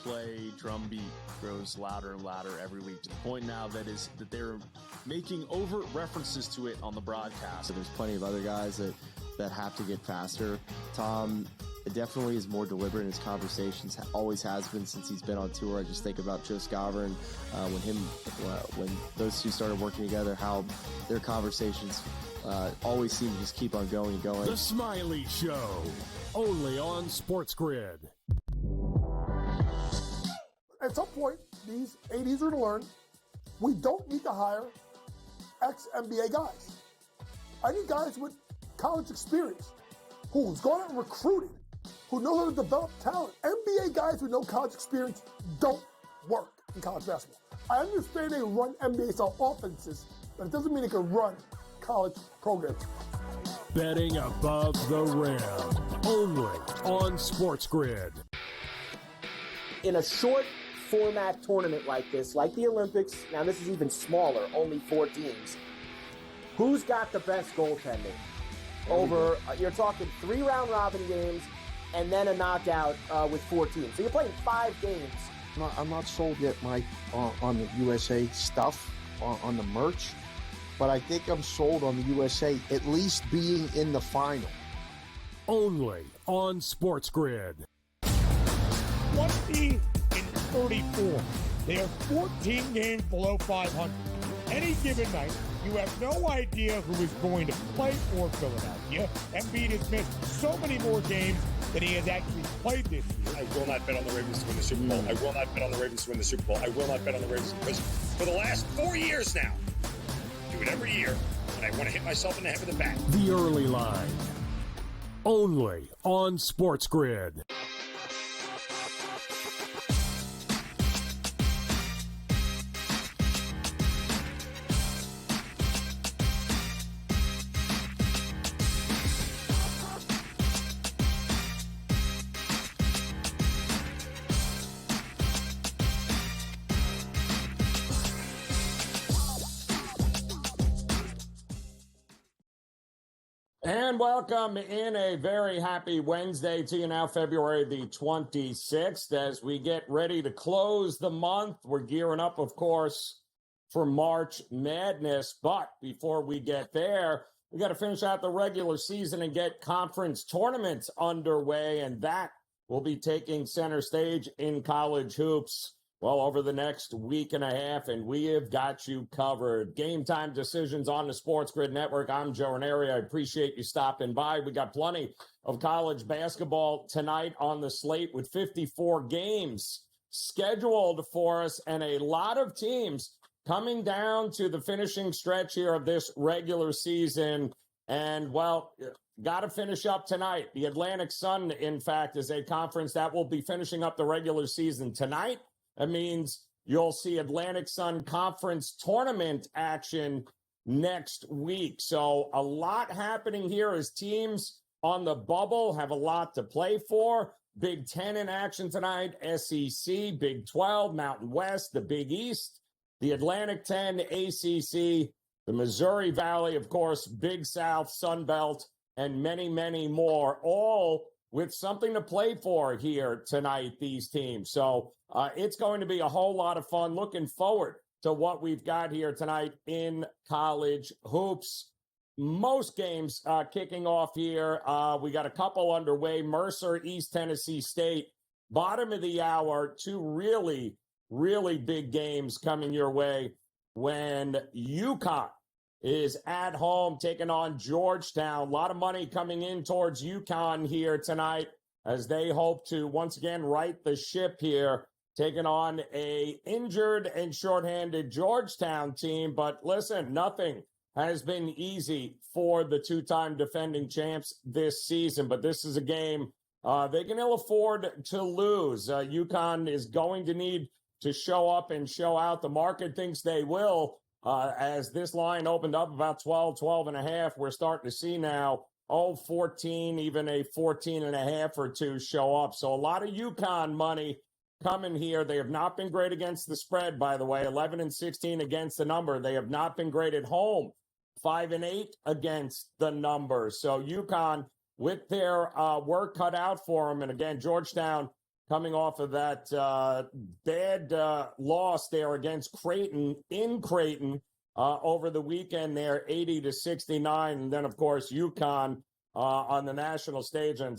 play drumbeat grows louder and louder every week, to the point now that they're making overt references to it on the broadcast. So there's plenty of other guys that have to get faster. Tom definitely is more deliberate in his conversations, always has been since he's been on tour. I just think about Joe Skovron, when those two started working together, how their conversations always seem to just keep on going and going. The Smiley Show, only on SportsGrid. At some point, these ADs are going to learn we don't need to hire ex-NBA guys. I need guys with college experience, who's gone out and recruited, who know how to develop talent. NBA guys with no college experience don't work in college basketball. I understand they run NBA-style offenses, but it doesn't mean they can run college programs. Betting above the rim, only on SportsGrid. In a short format tournament like this, like the Olympics, now this is even smaller, only 4 teams, who's got the best goaltending? Over, you're talking 3 round robin games and then a knockout with 4 teams. So you're playing 5 games. I'm not sold yet, Mike, on the USA stuff, on the merch, but I think I'm sold on the USA at least being in the final. Only on SportsGrid. 20-34. They are 14 games below 500. Any given night, you have no idea who is going to play for Philadelphia. Embiid has missed so many more games than he has actually played this year. I will not bet on the Ravens to win the Super Bowl. I will not bet on the Ravens to win the Super Bowl. I will not bet on the Ravens because for the last 4 years now, I do it every year, and I want to hit myself in the head with a bat. The Early Line, only on SportsGrid. And welcome in a very happy Wednesday to you now, February the 26th, as we get ready to close the month. We're gearing up, of course, for March Madness. But before we get there, we got to finish out the regular season and get conference tournaments underway. And that will be taking center stage in college hoops, well, over the next week and a half, and we have got you covered. Game Time Decisions on the SportsGrid Network. I'm Joe Raineri. I appreciate you stopping by. We got plenty of college basketball tonight on the slate with 54 games scheduled for us and a lot of teams coming down to the finishing stretch here of this regular season. And, well, got to finish up tonight. The Atlantic Sun, in fact, is a conference that will be finishing up the regular season tonight. That means you'll see Atlantic Sun Conference tournament action next week. So a lot happening here as teams on the bubble have a lot to play for. Big 10 in action tonight, SEC, Big 12, Mountain West, the Big East, the Atlantic 10, ACC, the Missouri Valley, of course, Big South, Sun Belt, and many, many more, all with something to play for here tonight, these teams. So it's going to be a whole lot of fun. Looking forward to what we've got here tonight in college hoops. Most games kicking off here. We got a couple underway. Mercer, East Tennessee State, bottom of the hour. 2 really, really big games coming your way when UConn is at home taking on Georgetown. A lot of money coming in towards UConn here tonight as they hope to once again right the ship here, taking on a injured and shorthanded Georgetown team. But listen, nothing has been easy for the 2-time defending champs this season. But this is a game they can ill afford to lose. UConn is going to need to show up and show out. The market thinks they will. As this line opened up about 12 and a half, we're starting to see now, 14, even a 14 and a half or 2 show up. So a lot of UConn money coming here. They have not been great against the spread, by the way, 11-16 against the number. They have not been great at home, 5-8 against the number. So UConn with their work cut out for them. And again, Georgetown coming off of that bad loss there against Creighton in Creighton over the weekend there, 80-69. And then, of course, UConn on the national stage on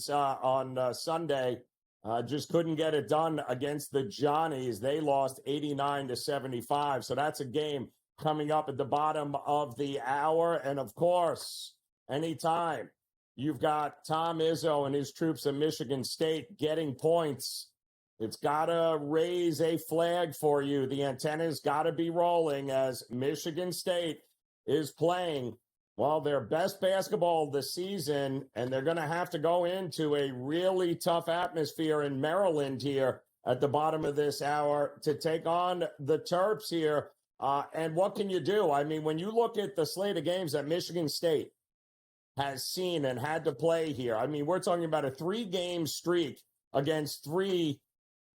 Sunday just couldn't get it done against the Johnnies. They lost 89-75. So that's a game coming up at the bottom of the hour. And, of course, anytime you've got Tom Izzo and his troops at Michigan State getting points, it's got to raise a flag for you. The antenna's got to be rolling as Michigan State is playing, well, their best basketball of the season, and they're going to have to go into a really tough atmosphere in Maryland here at the bottom of this hour to take on the Terps here. And what can you do? I mean, when you look at the slate of games that Michigan State has seen and had to play here, I mean, we're talking about a 3-game streak against 3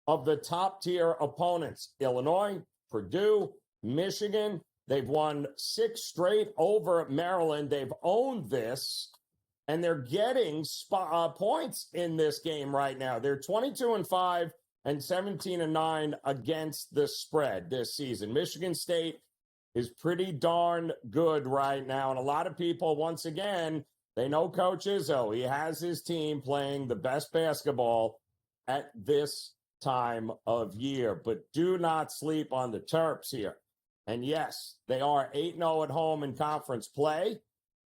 of the top-tier opponents: Illinois, Purdue, Michigan. They've won 6 straight over Maryland. They've owned this, and they're getting points in this game right now. They're 22-5 and 17-9 against the spread this season. Michigan State is pretty darn good right now, and a lot of people, once again, they know Coach Izzo. He has his team playing the best basketball at this time of year, but do not sleep on the Terps here. And yes, they are 8-0 at home in conference play,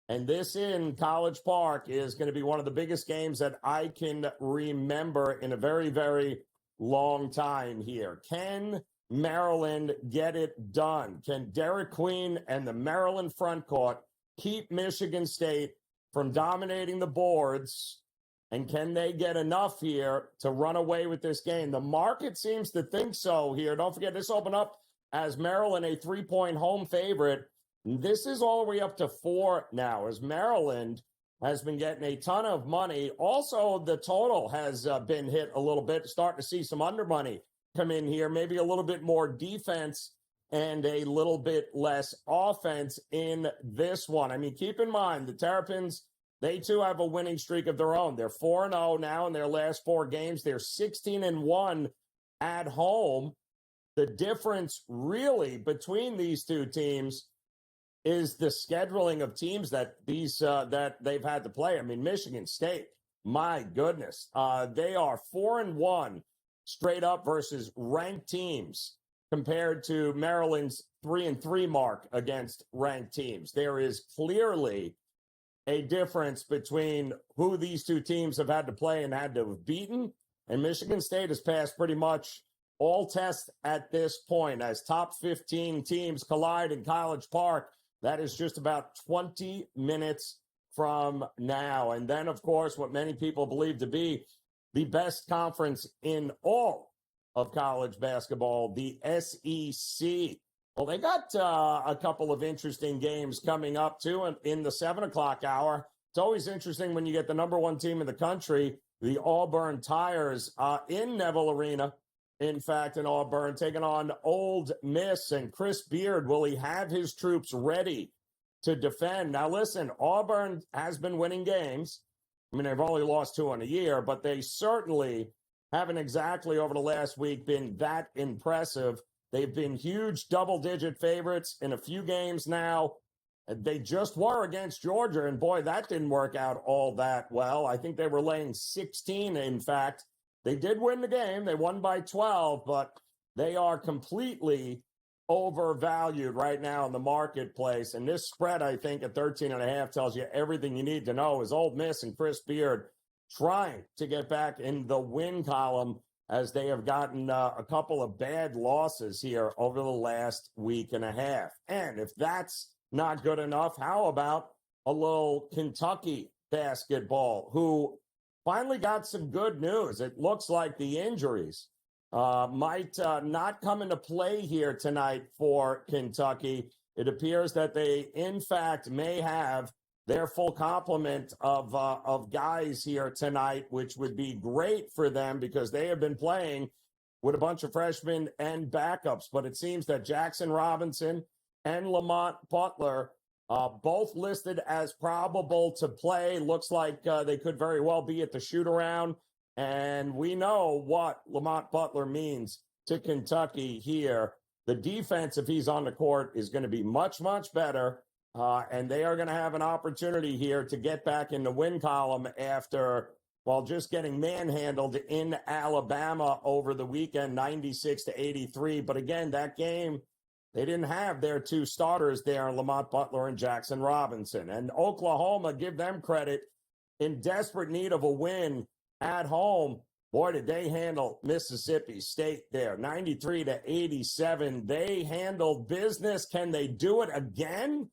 and this in College Park is going to be one of the biggest games that I can remember in a very, very long time here. Can Maryland get it done? Can Derek Queen and the Maryland front court keep Michigan State from dominating the boards? And can they get enough here to run away with this game? The market seems to think so here. Don't forget, this opened up as Maryland a 3-point home favorite. This is all the way up to 4 now, as Maryland has been getting a ton of money. Also, the total has been hit a little bit. Starting to see some under money come in here. Maybe a little bit more defense and a little bit less offense in this one. I mean, keep in mind, the Terrapins, they too have a winning streak of their own. They're 4-0 now in their last 4 games. They're 16-1 at home. The difference really between these two teams is the scheduling of teams that they've had to play. I mean, Michigan State, my goodness, they are 4-1 straight up versus ranked teams compared to Maryland's 3-3 mark against ranked teams. There is clearly a difference between who these two teams have had to play and had to have beaten. And Michigan State has passed pretty much all tests at this point as top 15 teams collide in College Park. That is just about 20 minutes from now. And then, of course, what many people believe to be the best conference in all of college basketball, the SEC. Well, they got a couple of interesting games coming up, too, in the 7 o'clock hour. It's always interesting when you get the number 1 team in the country, the Auburn Tigers, in Neville Arena. In fact, in Auburn, taking on Ole Miss. And Chris Beard, will he have his troops ready to defend? Now, listen, Auburn has been winning games. I mean, they've only lost 2 in a year, but they certainly haven't exactly over the last week been that impressive. They've been huge double-digit favorites in a few games now. They just were against Georgia, and boy, that didn't work out all that well. I think they were laying 16, in fact. They did win the game. They won by 12, but they are completely overvalued right now in the marketplace. And this spread, I think, at 13.5 tells you everything you need to know. Is Ole Miss and Chris Beard trying to get back in the win column as they have gotten a couple of bad losses here over the last week and a half. And if that's not good enough, how about a little Kentucky basketball, who finally got some good news? It looks like the injuries might not come into play here tonight for Kentucky. It appears that they, in fact, may have their full complement of guys here tonight, which would be great for them because they have been playing with a bunch of freshmen and backups. But it seems that Jackson Robinson and Lamont Butler, both listed as probable to play. Looks like they could very well be at the shoot-around And we know what Lamont Butler means to Kentucky here. The defense, if he's on the court, is going to be much, much better. And they are going to have an opportunity here to get back in the win column after, well, just getting manhandled in Alabama over the weekend, 96-83. But again, that game, they didn't have their two starters there, Lamont Butler and Jackson Robinson. And Oklahoma, give them credit, in desperate need of a win at home. Boy, did they handle Mississippi State there, 93-87. They handled business. Can they do it again?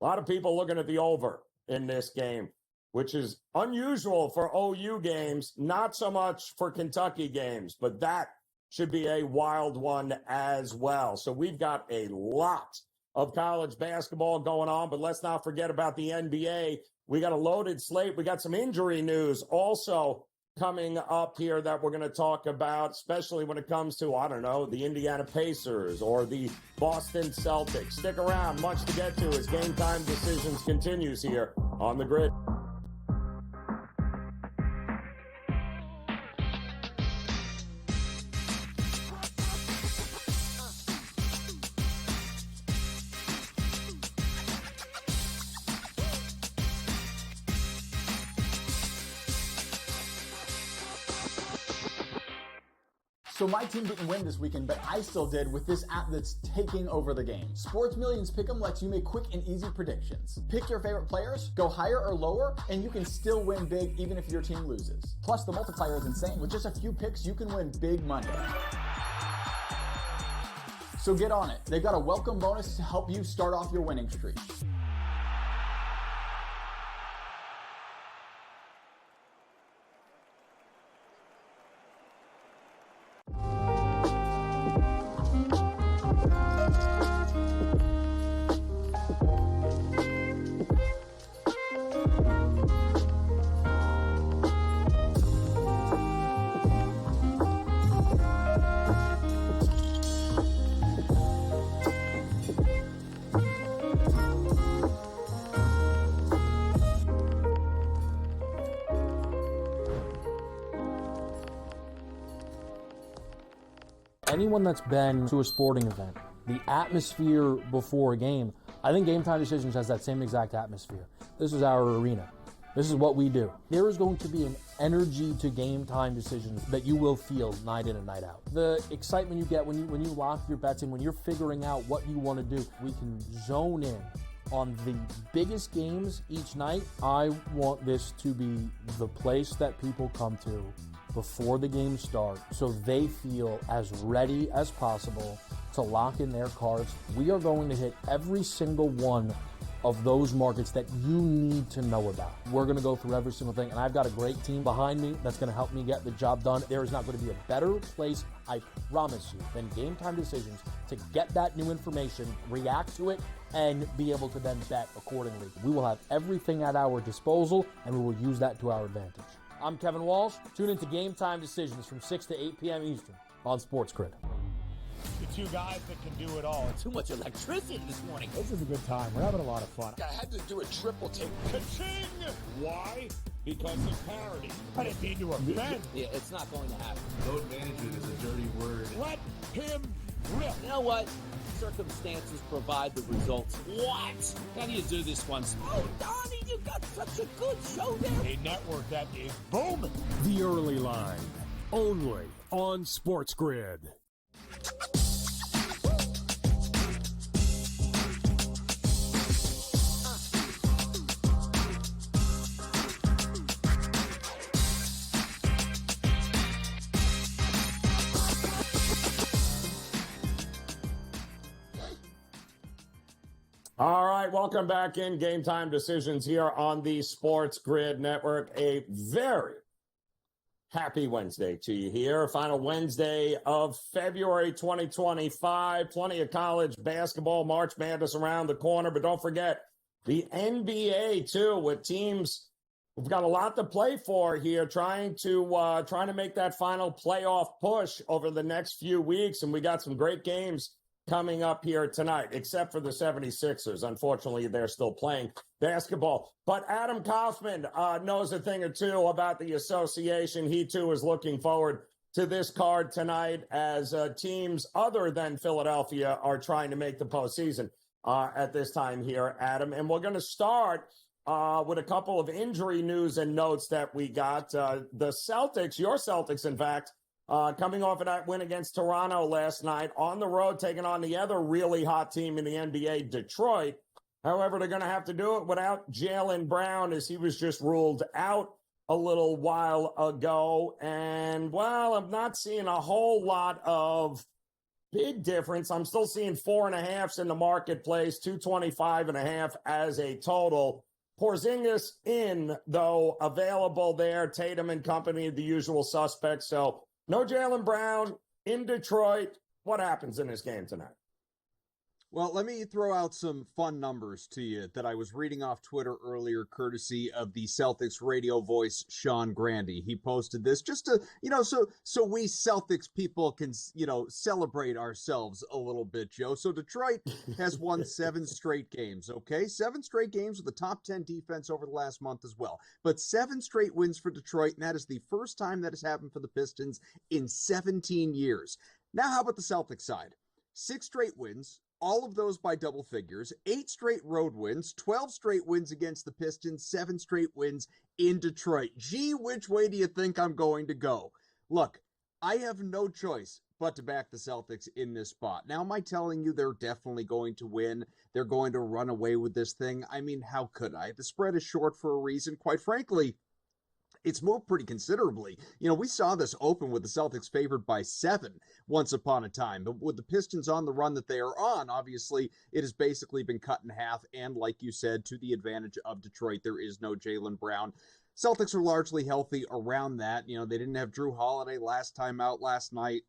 A lot of people looking at the over in this game, which is unusual for OU games, not so much for Kentucky games, but that should be a wild one as well. So we've got a lot of college basketball going on, but let's not forget about the NBA. We got a loaded slate. We got some injury news also coming up here that we're going to talk about, especially when it comes to, I don't know, the Indiana Pacers or the Boston Celtics. Stick around, much to get to as Game Time Decisions continues here on the Grid. So my team didn't win this weekend, but I still did with this app that's taking over the game. Sports Millions Pick'em lets you make quick and easy predictions. Pick your favorite players, go higher or lower, and you can still win big even if your team loses. Plus, the multiplier is insane. With just a few picks, you can win big money. So get on it. They've got a welcome bonus to help you start off your winning streak. Anyone that's been to a sporting event, the atmosphere before a game, I think Game Time Decisions has that same exact atmosphere. This is our arena. This is what we do. There is going to be an energy to Game Time Decisions that you will feel night in and night out. The excitement you get when you lock your bets in, when you're figuring out what you want to do, we can zone in on the biggest games each night. I want this to be the place that people come to before the games start so they feel as ready as possible to lock in their cards. We are going to hit every single one of those markets that you need to know about. We're going to go through every single thing, and I've got a great team behind me that's going to help me get the job done. There is not going to be a better place, I promise you, than Game Time Decisions to get that new information, react to it, and be able to then bet accordingly. We will have everything at our disposal, and we will use that to our advantage. I'm Kevin Walsh. Tune into Game Time Decisions from 6 to 8 p.m. Eastern on SportsGrid. The two guys that can do it all. Too much electricity this morning. This is a good time. We're having a lot of fun. I had to do a triple take. Ka-ching! Why? Because of parity. I didn't mean to offend. Yeah, it's not going to happen. Load management is a dirty word. Let him rip. You know what? Circumstances provide the results. What? How do you do this once? Oh, Donnie, you got such a good show there. A network that is booming. The Early Line, only on SportsGrid. All right, welcome back in Game Time Decisions here on the SportsGrid Network. A very happy Wednesday to you here. Final Wednesday of February 2025. Plenty of college basketball, March Madness around the corner, but don't forget the NBA too, with teams who've got a lot to play for here, trying to make that final playoff push over the next few weeks, and we got some great games coming up here tonight, except for the 76ers. Unfortunately, they're still playing basketball. But Adam Kaufman knows a thing or two about the association. He, too, is looking forward to this card tonight as teams other than Philadelphia are trying to make the postseason at this time here, Adam. And we're going to start with a couple of injury news and notes that we got. The Celtics, your Celtics, in fact, coming off of that win against Toronto last night on the road, taking on the other really hot team in the NBA, Detroit. However, they're going to have to do it without Jaylen Brown, as he was just ruled out a little while ago. And, well, I'm not seeing a whole lot of big difference. I'm still seeing 4.5s in the marketplace, 225.5 as a total. Porzingis in, though, available there. Tatum and company, the usual suspects. So no Jaylen Brown in Detroit. What happens in this game tonight? Well, let me throw out some fun numbers to you that I was reading off Twitter earlier, courtesy of the Celtics radio voice, Sean Grandy. He posted this just to, so we Celtics people can, celebrate ourselves a little bit, Joe. So Detroit has won 7 straight games, okay? 7 straight games with a top 10 defense over the last month as well. But 7 straight wins for Detroit, and that is the first time that has happened for the Pistons in 17 years. Now, how about the Celtics side? 6 straight wins. All of those by double figures, 8 straight road wins, 12 straight wins against the Pistons, 7 straight wins in Detroit. Gee, which way do you think I'm going to go? Look, I have no choice but to back the Celtics in this spot. Now, am I telling you they're definitely going to win? They're going to run away with this thing? I mean, how could I? The spread is short for a reason. Quite frankly, it's moved pretty considerably. We saw this open with the Celtics favored by 7 once upon a time. But with the Pistons on the run that they are on, obviously, it has basically been cut in half. And like you said, to the advantage of Detroit, there is no Jaylen Brown. Celtics are largely healthy around that. They didn't have Drew Holiday last time out last night.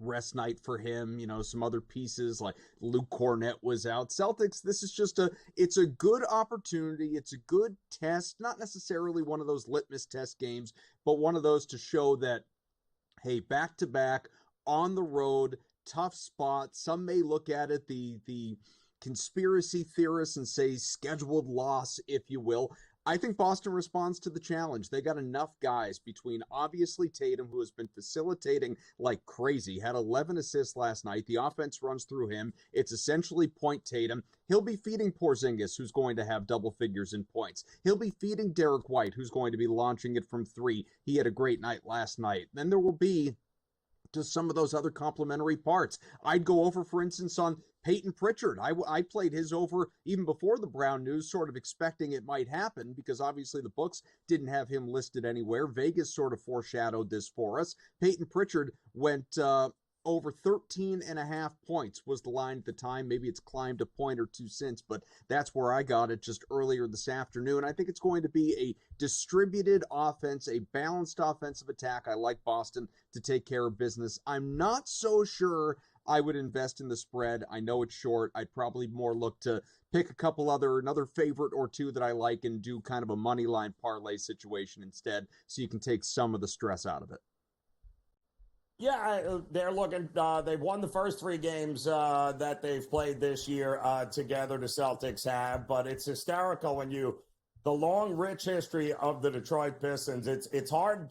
Rest night for him, some other pieces like Luke Cornett was out. Celtics, this is just it's a good opportunity. It's a good test, not necessarily one of those litmus test games, but one of those to show that, hey, back to back on the road, tough spot. Some may look at it, the conspiracy theorists, and say scheduled loss, if you will. I think Boston responds to the challenge. They got enough guys between, obviously, Tatum, who has been facilitating like crazy, had 11 assists last night. The offense runs through him. It's essentially point Tatum. He'll be feeding Porzingis, who's going to have double figures in points. He'll be feeding Derek White, who's going to be launching it from 3. He had a great night last night. Then there will be just some of those other complementary parts. I'd go over, for instance, on Peyton Pritchard. I played his over even before the Brown news, sort of expecting it might happen because obviously the books didn't have him listed anywhere. Vegas sort of foreshadowed this for us. Peyton Pritchard went over 13.5 points was the line at the time. Maybe it's climbed a point or 2 since, but that's where I got it just earlier this afternoon. I think it's going to be a distributed offense, a balanced offensive attack. I like Boston to take care of business. I'm not so sure I would invest in the spread. I know it's short. I'd probably more look to pick another favorite or 2 that I like and do kind of a money line parlay situation instead so you can take some of the stress out of it. Yeah, they're looking. They've won the first 3 games that they've played this year together. The Celtics have, but it's hysterical when the long, rich history of the Detroit Pistons. It's hard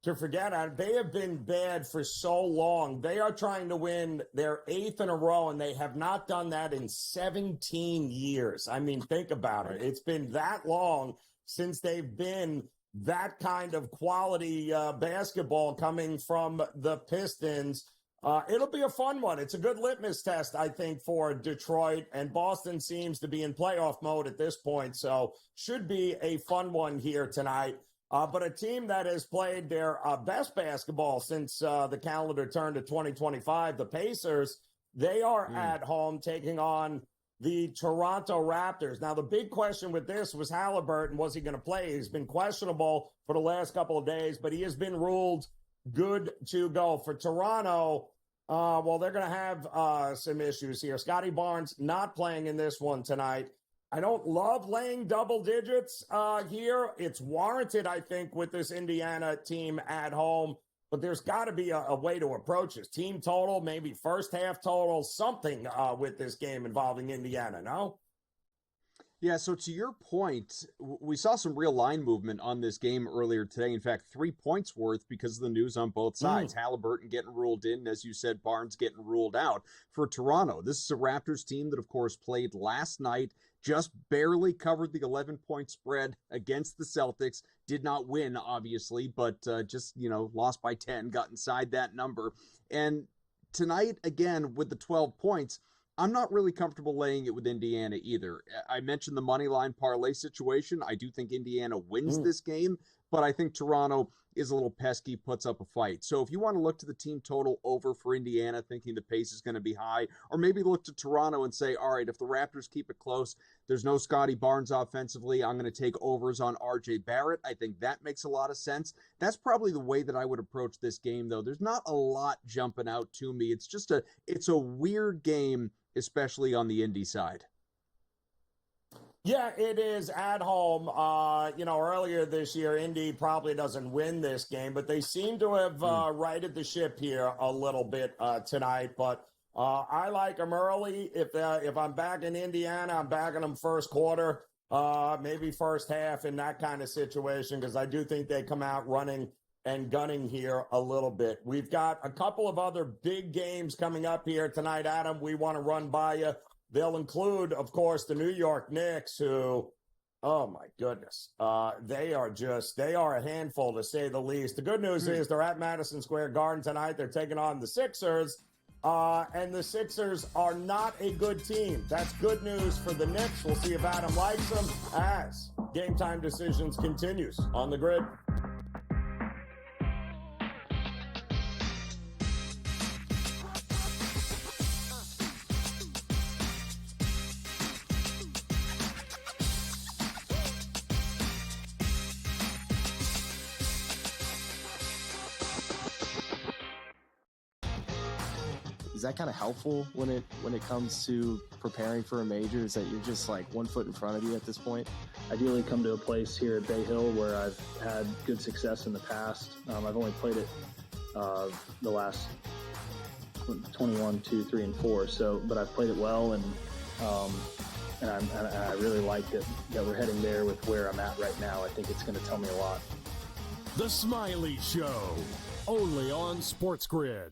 to forget. They have been bad for so long. They are trying to win their 8th in a row, and they have not done that in 17 years. I mean, think about it. It's been that long since they've been that kind of quality basketball coming from the Pistons. It'll be a fun one. It's a good litmus test, I think, for Detroit, and Boston seems to be in playoff mode at this point, so should be a fun one here tonight. But a team that has played their best basketball since the calendar turned to 2025, the Pacers, they are at home taking on the Toronto Raptors. Now, the big question with this was Halliburton. Was he going to play? He's been questionable for the last couple of days, but he has been ruled good to go. For Toronto, well, they're going to have some issues here. Scotty Barnes not playing in this one tonight. I don't love laying double digits here. It's warranted, I think, with this Indiana team at home. but there's got to be a way to approach this. Team total, maybe first half total, something with this game involving Indiana, no? Yeah, so to your point, we saw some real line movement on this game earlier today. In fact, 3 points worth because of the news on both sides. Halliburton getting ruled in, as you said, Barnes getting ruled out for Toronto. This is a Raptors team that, of course, played last night, just barely covered the 11-point spread against the Celtics. Did not win, obviously, but just, lost by 10, got inside that number. And tonight, again, with the 12 points, I'm not really comfortable laying it with Indiana either. I mentioned the money line parlay situation. I do think Indiana wins this game, but I think Toronto is a little pesky, puts up a fight. So if you want to look to the team total over for Indiana, thinking the pace is going to be high, or maybe look to Toronto and say, all right, if the Raptors keep it close, there's no Scotty Barnes offensively, I'm going to take overs on RJ Barrett. I think that makes a lot of sense. That's probably the way that I would approach this game, though. There's not a lot jumping out to me. It's a weird game, especially on the Indy side. Yeah, it is at home. Earlier this year, Indy probably doesn't win this game, but they seem to have righted the ship here a little bit tonight. But I like them early. If I'm back in Indiana, I'm backing them first quarter, maybe first half in that kind of situation, because I do think they come out running and gunning here a little bit. We've got a couple of other big games coming up here tonight, Adam, we want to run by you. They'll include, of course, the New York Knicks, who, oh my goodness, they are a handful to say the least. The good news is they're at Madison Square Garden tonight. They're taking on the Sixers, and the Sixers are not a good team. That's good news for the Knicks. We'll see if Adam likes them as Game Time Decisions continues on the grid. Is that kind of helpful when it comes to preparing for a major? Is that you're just like 1 foot in front of you at this point? Ideally come to a place here at Bay Hill where I've had good success in the past. I've only played it the last 21, 2, 3, and 4. But I've played it well, and I really like that we're heading there with where I'm at right now. I think it's going to tell me a lot. The Smiley Show, only on SportsGrid.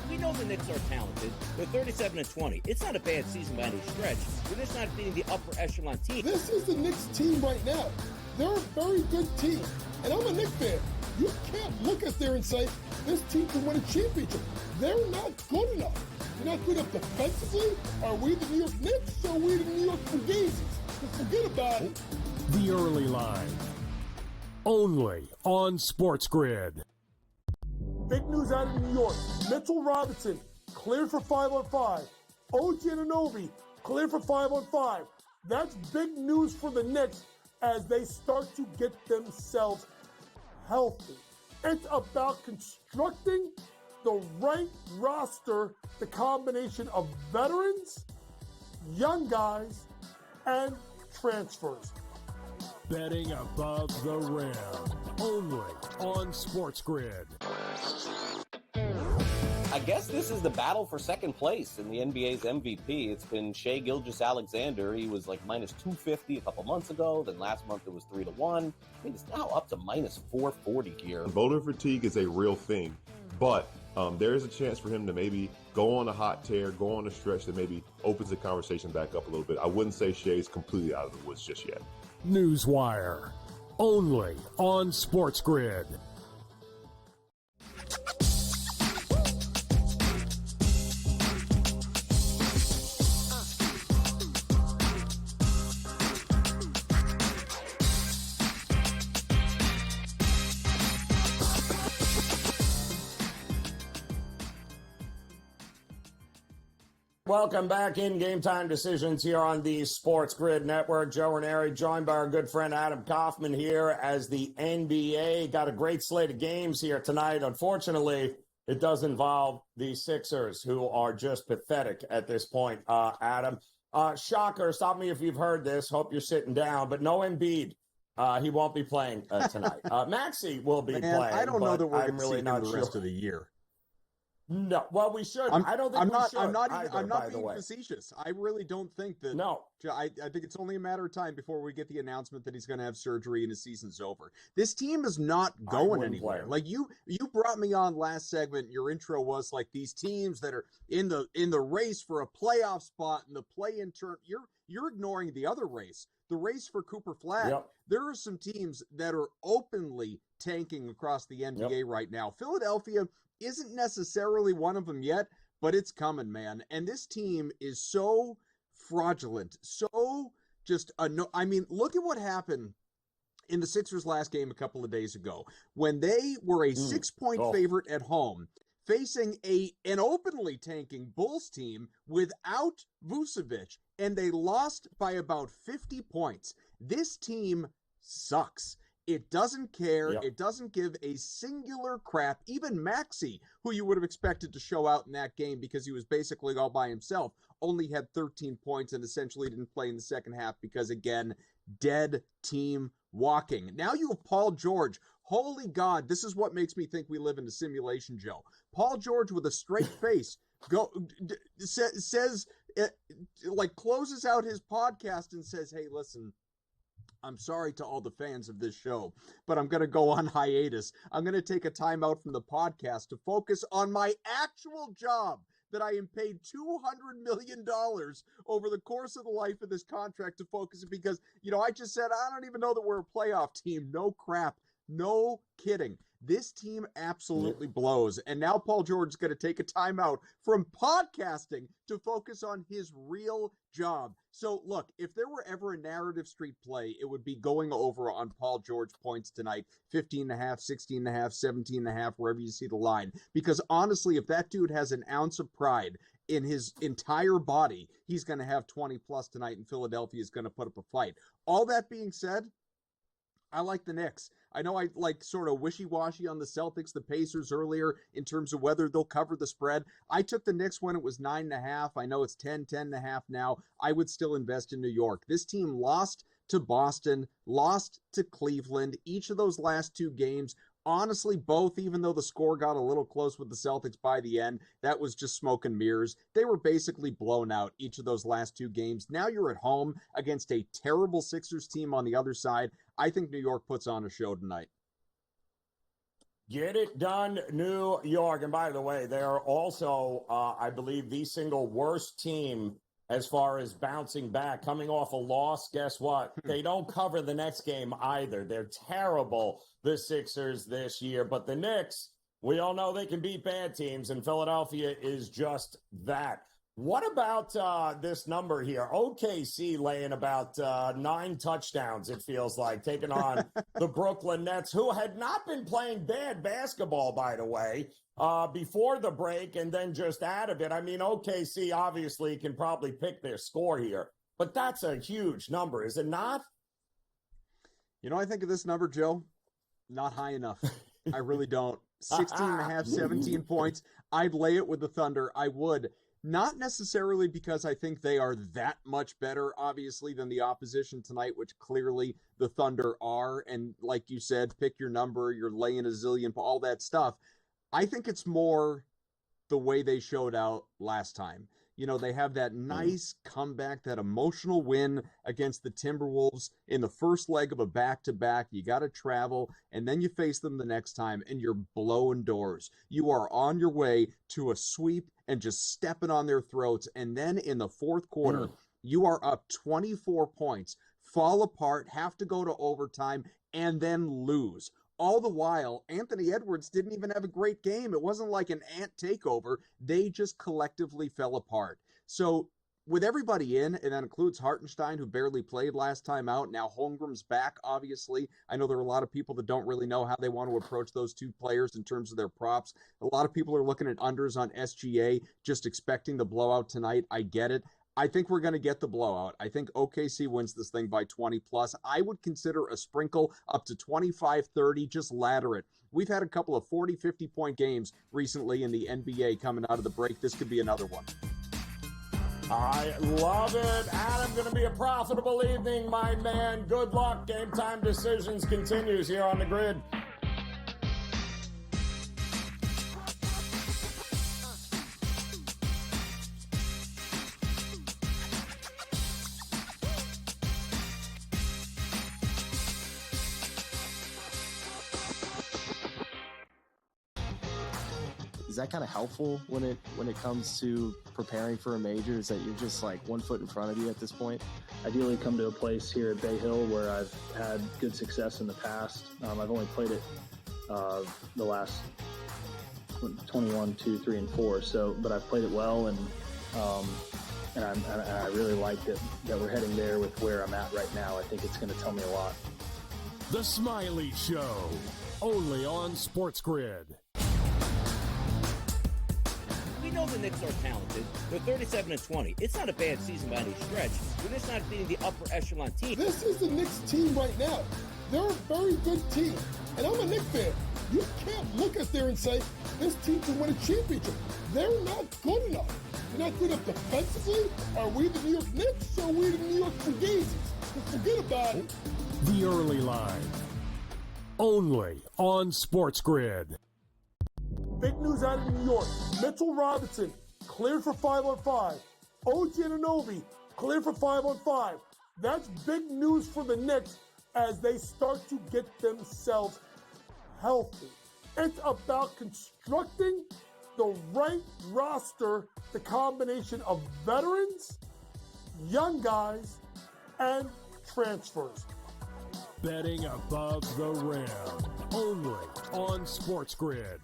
We know the Knicks are talented. They're 37-20. It's not a bad season by any stretch. They're just not beating the upper echelon team. This is the Knicks team right now. They're a very good team. And I'm a Knicks fan. You can't look at there and say, this team can win a championship. They're not good enough. They're not good enough defensively. Are we the New York Knicks or are we the New York Fugazis? Forget about it. The Early Line, only on SportsGrid. Big news out of New York. Mitchell Robinson cleared for 5-on-5. OG Anunoby cleared for 5-on-5. That's big news for the Knicks as they start to get themselves healthy. It's about constructing the right roster, the combination of veterans, young guys, and transfers. Betting above the rim, only on SportsGrid. I guess this is the battle for second place in the NBA's MVP. It's been Shai Gilgeous-Alexander. He was like minus 250 a couple months ago. Then last month it was 3-1. I think it's now up to minus 440 here. Voter fatigue is a real thing, but there is a chance for him to maybe go on a hot tear, go on a stretch that maybe opens the conversation back up a little bit. I wouldn't say Shai's completely out of the woods just yet. Newswire, only on SportsGrid. Welcome back in Game Time Decisions here on the SportsGrid Network. Joe Raineri joined by our good friend Adam Kaufman here as the NBA. Got a great slate of games here tonight. Unfortunately, it does involve the Sixers, who are just pathetic at this point, Adam. Shocker, stop me if you've heard this. Hope you're sitting down. But no Embiid He won't be playing tonight. Maxey will be Man, playing. I don't know that we're I'm going to really see him not the sure. rest of the year. No, well, we should. I don't think we should. I'm not either, being facetious. I really don't think that. No, I think it's only a matter of time before we get the announcement that he's going to have surgery and his season's over. This team is not going anywhere. Like you brought me on last segment. Your intro was like these teams that are in the race for a playoff spot and the play-in turn. You're ignoring the other race, the race for Cooper Flag. Yep. There are some teams that are openly tanking across the NBA right now. Philadelphia isn't necessarily one of them yet, but it's coming, man. And this team is so fraudulent, so just I mean, look at what happened in the Sixers' last game a couple of days ago when they were a 6-point favorite at home, facing an openly tanking Bulls team without Vucevic, and they lost by about 50 points. This team sucks. It doesn't care. It doesn't give a singular crap. Even Maxey, who you would have expected to show out in that game because he was basically all by himself, only had 13 points and essentially didn't play in the second half because, again, dead team walking. Now you have Paul George. Holy God, this is what makes me think we live in a simulation, Joe. Paul George with a straight face says, like, closes out his podcast and says, hey, listen, I'm sorry to all the fans of this show, but I'm going to go on hiatus. I'm going to take a time out from the podcast to focus on my actual job that I am paid $200 million over the course of the life of this contract to focus it because, I just said, I don't even know that we're a playoff team. No crap. No kidding. This team absolutely blows. And now Paul George is going to take a timeout from podcasting to focus on his real job. So, look, if there were ever a narrative street play, it would be going over on Paul George points tonight, 15.5, 16.5, 17.5, wherever you see the line. Because honestly, if that dude has an ounce of pride in his entire body, he's going to have 20 plus tonight, and Philadelphia is going to put up a fight. All that being said, I like the Knicks. I know I like sort of wishy-washy on the Celtics, the Pacers earlier in terms of whether they'll cover the spread. I took the Knicks when it was 9.5. I know it's 10.5 now. I would still invest in New York. This team lost to Boston, lost to Cleveland. Each of those last two games, honestly, both, even though the score got a little close with the Celtics by the end, that was just smoke and mirrors. They were basically blown out each of those last two games. Now you're at home against a terrible Sixers team on the other side. I think New York puts on a show tonight. Get it done, New York. And by the way, they are also, I believe, the single worst team as far as bouncing back, coming off a loss. Guess what? They don't cover the next game either. They're terrible, the Sixers, this year. But the Knicks, we all know they can beat bad teams, and Philadelphia is just that. What about this number here? OKC laying about 9 touchdowns, it feels like, taking on the Brooklyn Nets, who had not been playing bad basketball, by the way, before the break and then just out of it. I mean, OKC obviously can probably pick their score here, but that's a huge number, is it not? I think of this number, Joe, not high enough. I really don't. 16.5, 17 points. I'd lay it with the Thunder. I would. Not necessarily because I think they are that much better, obviously, than the opposition tonight, which clearly the Thunder are. And like you said, pick your number, you're laying a zillion, all that stuff. I think it's more the way they showed out last time. They have that nice comeback, that emotional win against the Timberwolves in the first leg of a back-to-back. You got to travel, and then you face them the next time, and you're blowing doors. You are on your way to a sweep and just stepping on their throats. And then in the fourth quarter, you are up 24 points, fall apart, have to go to overtime, and then lose. All the while, Anthony Edwards didn't even have a great game. It wasn't like an Ant takeover. They just collectively fell apart. So with everybody in, and that includes Hartenstein, who barely played last time out. Now Holmgren's back, obviously. I know there are a lot of people that don't really know how they want to approach those two players in terms of their props. A lot of people are looking at unders on SGA, just expecting the blowout tonight. I get it. I think we're going to get the blowout. I think OKC wins this thing by 20 plus. I would consider a sprinkle up to 25-30, just ladder it. We've had a couple of 40, 50-point games recently in the NBA coming out of the break. This could be another one. I love it. Adam, going to be a profitable evening, my man. Good luck. Game Time Decisions continues here on the grid. Is that kind of helpful when it comes to preparing for a major? Is that you're just like 1 foot in front of you at this point? Ideally come to a place here at Bay Hill where I've had good success in the past. I've only played it the last 21, 2, 3, and 4. So, but I've played it well, and I really like that we're heading there with where I'm at right now. I think it's going to tell me a lot. The Smiley Show, only on SportsGrid. We know the Knicks are talented. They're 37-20. It's not a bad season by any stretch. We're just not beating the upper echelon team. This is the Knicks team right now. They're a very good team. And I'm a Knicks fan. You can't look at there and say, this team can win a championship. They're not good enough. They're not good enough defensively. Are we the New York Knicks or are we the New York Fugazis? Forget about it. The Early Line, only on SportsGrid. Big news out of New York. Mitchell Robinson cleared for 5-on-5. OG Anunoby cleared for 5-on-5. That's big news for the Knicks as they start to get themselves healthy. It's about constructing the right roster, the combination of veterans, young guys, and transfers. Betting above the rim, only on SportsGrid.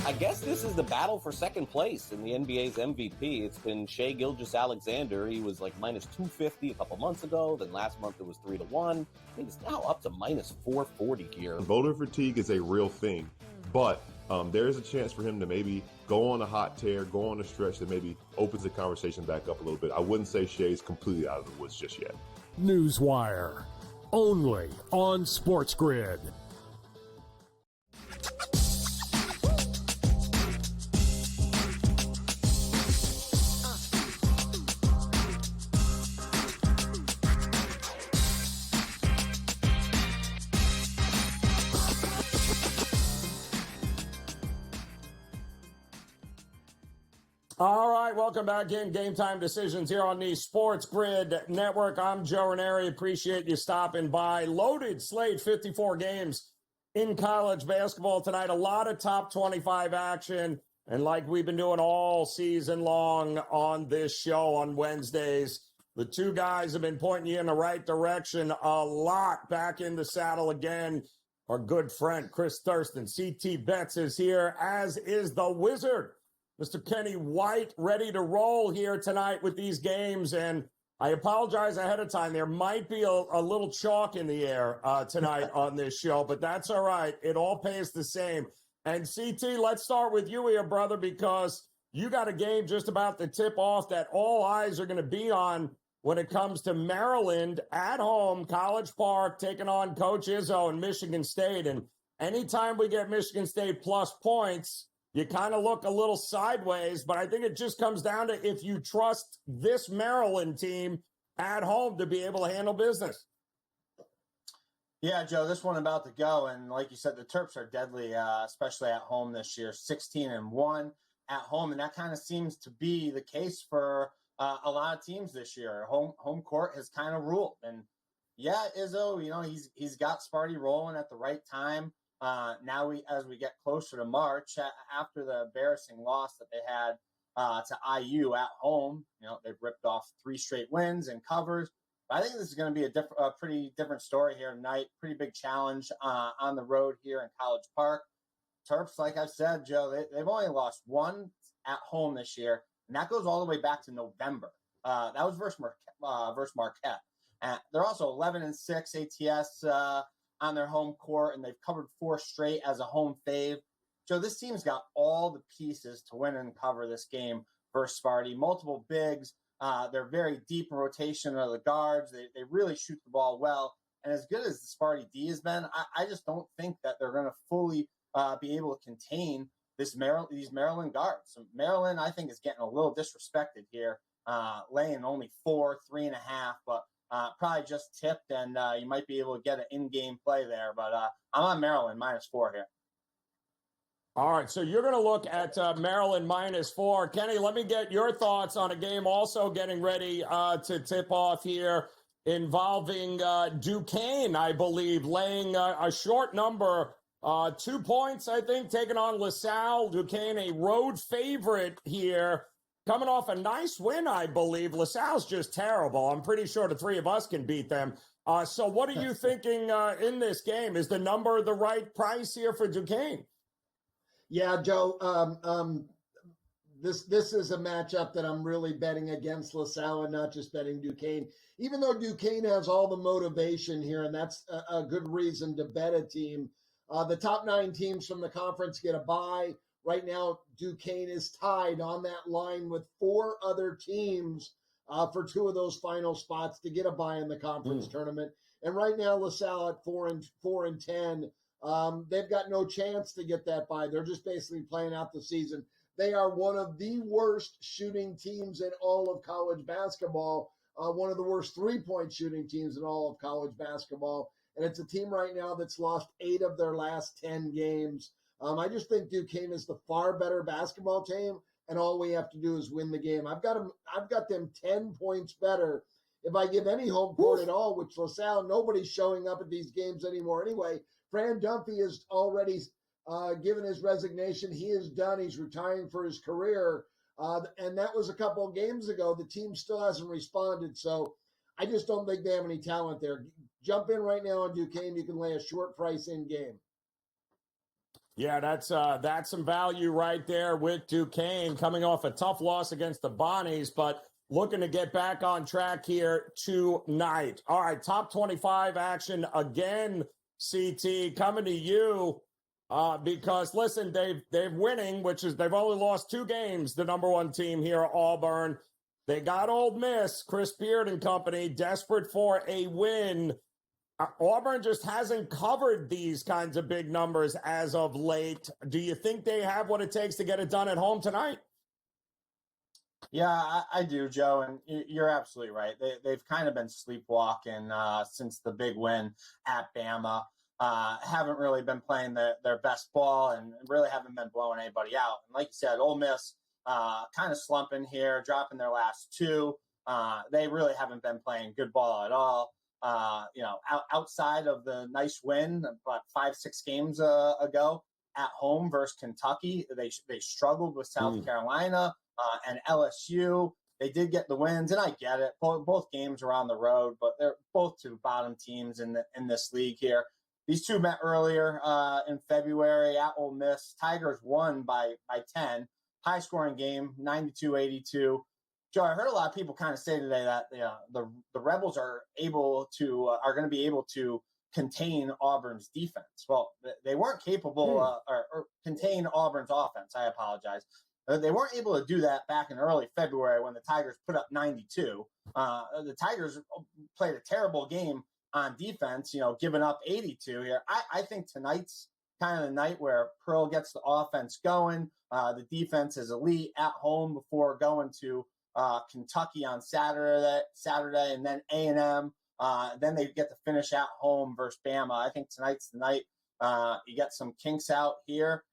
I guess this is the battle for second place in the NBA's MVP. It's been Shai Gilgeous-Alexander. He was like minus 250 a couple months ago. Then last month it was 3-1. I think it's now up to minus 440 here. Voter fatigue is a real thing, but there is a chance for him to maybe go on a hot tear, go on a stretch that maybe opens the conversation back up a little bit. I wouldn't say Shai's completely out of the woods just yet. Newswire, only on SportsGrid. All right, welcome back in Game Time Decisions here on the SportsGrid Network. I'm Joe Raineri. Appreciate you stopping by. Loaded slate, 54 games in college basketball tonight. A lot of top 25 action. And like we've been doing all season long on this show on Wednesdays, the two guys have been pointing you in the right direction a lot. Back in the saddle again. Our good friend Chris Thurston, CT Betts, is here, as is the Wizard, Mr. Kenny White, ready to roll here tonight with these games. And I apologize ahead of time. There might be a little chalk in the air tonight on this show, but that's all right. It all pays the same. And CT, let's start with you here, brother, because you got a game just about to tip off that all eyes are going to be on when it comes to Maryland at home, College Park, taking on Coach Izzo and Michigan State. And anytime we get Michigan State plus points, you kind of look a little sideways, but I think it just comes down to if you trust this Maryland team at home to be able to handle business. Yeah, Joe, this one about to go. And like you said, the Terps are deadly, especially at home this year, 16-1 at home. And that kind of seems to be the case for a lot of teams this year. Home court has kind of ruled. And yeah, Izzo, he's got Sparty rolling at the right time. Now as we get closer to March, after the embarrassing loss that they had to IU at home, they've ripped off 3 straight wins and covers. But I think this is going to be a pretty different story here tonight. Pretty big challenge on the road here in College Park. Terps, like I said, Joe, they've only lost 1 at home this year, and that goes all the way back to November. That was versus Marquette. They're also 11-6 ATS on their home court, and they've covered 4 straight as a home fave. So this team's got all the pieces to win and cover this game versus Sparty. Multiple bigs. They're very deep in rotation of the guards. They really shoot the ball well. And as good as the Sparty D has been, I just don't think that they're going to fully be able to contain these Maryland guards. So Maryland, I think, is getting a little disrespected here, laying only 3.5, but probably just tipped, and you might be able to get an in-game play there. But I'm on Maryland -4 here. All right, so you're going to look at Maryland -4. Kenny, let me get your thoughts on a game also getting ready to tip off here involving Duquesne, I believe, laying a short number, 2 points, I think, taking on LaSalle. Duquesne, a road favorite here, coming off a nice win, I believe. LaSalle's just terrible. I'm pretty sure the three of us can beat them. So what are you thinking in this game? Is the number the right price here for Duquesne? Yeah, Joe, this is a matchup that I'm really betting against LaSalle and not just betting Duquesne. Even though Duquesne has all the motivation here, and that's a good reason to bet a team. The top 9 teams from the conference get a bye. Right now, Duquesne is tied on that line with 4 other teams for 2 of those final spots to get a bye in the conference tournament. And right now, LaSalle at 4-10. They've got no chance to get that bye. They're just basically playing out the season. They are one of the worst shooting teams in all of college basketball, one of the worst three-point shooting teams in all of college basketball. And it's a team right now that's lost 8 of their last 10 games. I just think Duquesne is the far better basketball team, and all we have to do is win the game. I've got them 10 points better. If I give any home court at all, which LaSalle, nobody's showing up at these games anymore anyway. Fran Dunphy has already given his resignation. He is done. He's retiring for his career. And that was a couple of games ago. The team still hasn't responded. So I just don't think they have any talent there. Jump in right now on Duquesne. You can lay a short price in game. Yeah, that's some value right there with Duquesne coming off a tough loss against the Bonnies, but looking to get back on track here tonight. All right, top 25 action again. CT, coming to you because, listen, they've winning, which is they've only lost 2 games, the number 1 team here, Auburn. They got Ole Miss, Chris Beard and company, desperate for a win. Auburn just hasn't covered these kinds of big numbers as of late. Do you think they have what it takes to get it done at home tonight? Yeah, I do, Joe, and you're absolutely right. They've kind of been sleepwalking since the big win at Bama. Haven't really been playing their best ball and really haven't been blowing anybody out. And like you said, Ole Miss kind of slumping here, dropping their last 2. They really haven't been playing good ball at all. Outside of the nice win about 5-6 games ago at home versus Kentucky, they struggled with South Carolina and LSU. They did get the wins, and I get it. Both games are on the road, but they're both 2 bottom teams in this league here. These 2 met earlier in February at Ole Miss. Tigers won by 10. High-scoring game, 92-82. Joe, I heard a lot of people kind of say today that the Rebels are going to be able to contain Auburn's defense. Well, they weren't capable or contain Auburn's offense. I apologize. They weren't able to do that back in early February when the Tigers put up 92. The Tigers played a terrible game on defense, giving up 82 here. I think tonight's kind of the night where Pearl gets the offense going. The defense is elite at home before going to Kentucky on Saturday, and then A&M. Then they get to finish at home versus Bama. I think tonight's the night. You get some kinks out here.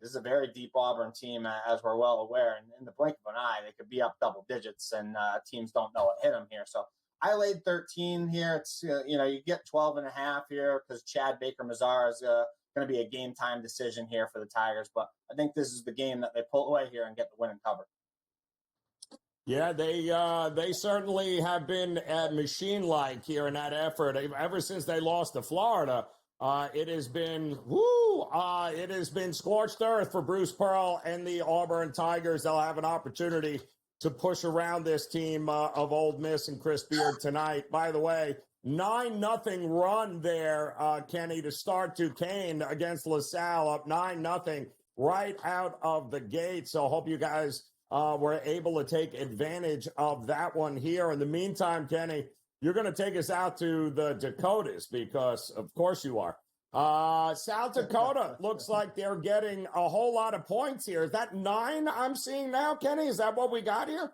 This is a very deep Auburn team, as we're well aware. And in the blink of an eye, they could be up double digits, and teams don't know what hit them here. So I laid 13 here. It's you get 12.5 here because Chad Baker-Mazara is going to be a game time decision here for the Tigers. But I think this is the game that they pull away here and get the win and cover. Yeah, they certainly have been machine-like here in that effort. Ever since they lost to Florida, it has been scorched earth for Bruce Pearl and the Auburn Tigers. They'll have an opportunity to push around this team of Ole Miss and Chris Beard tonight. By the way, 9-0 run there, Kenny, to start Duquesne against LaSalle, up 9-0 right out of the gate. So hope you guys were able to take advantage of that one here. In the meantime, Kenny, you're going to take us out to the Dakotas because, of course, you are. South Dakota looks like they're getting a whole lot of points here. Is that 9 I'm seeing now, Kenny? Is that what we got here?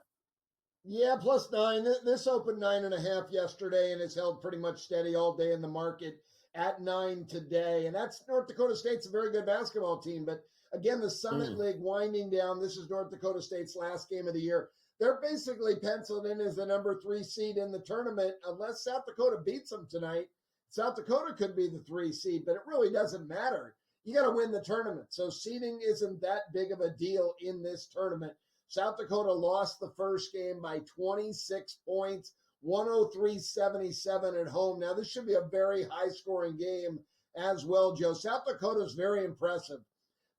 Yeah, +9. This opened 9.5 yesterday, and it's held pretty much steady all day in the market at 9 today. And that's North Dakota State's a very good basketball team. But again, the Summit League winding down. This is North Dakota State's last game of the year. They're basically penciled in as the number 3 seed in the tournament. Unless South Dakota beats them tonight, South Dakota could be the 3 seed, but it really doesn't matter. You got to win the tournament. So seeding isn't that big of a deal in this tournament. South Dakota lost the first game by 26 points, 103-77 at home. Now, this should be a very high-scoring game as well, Joe. South Dakota is very impressive.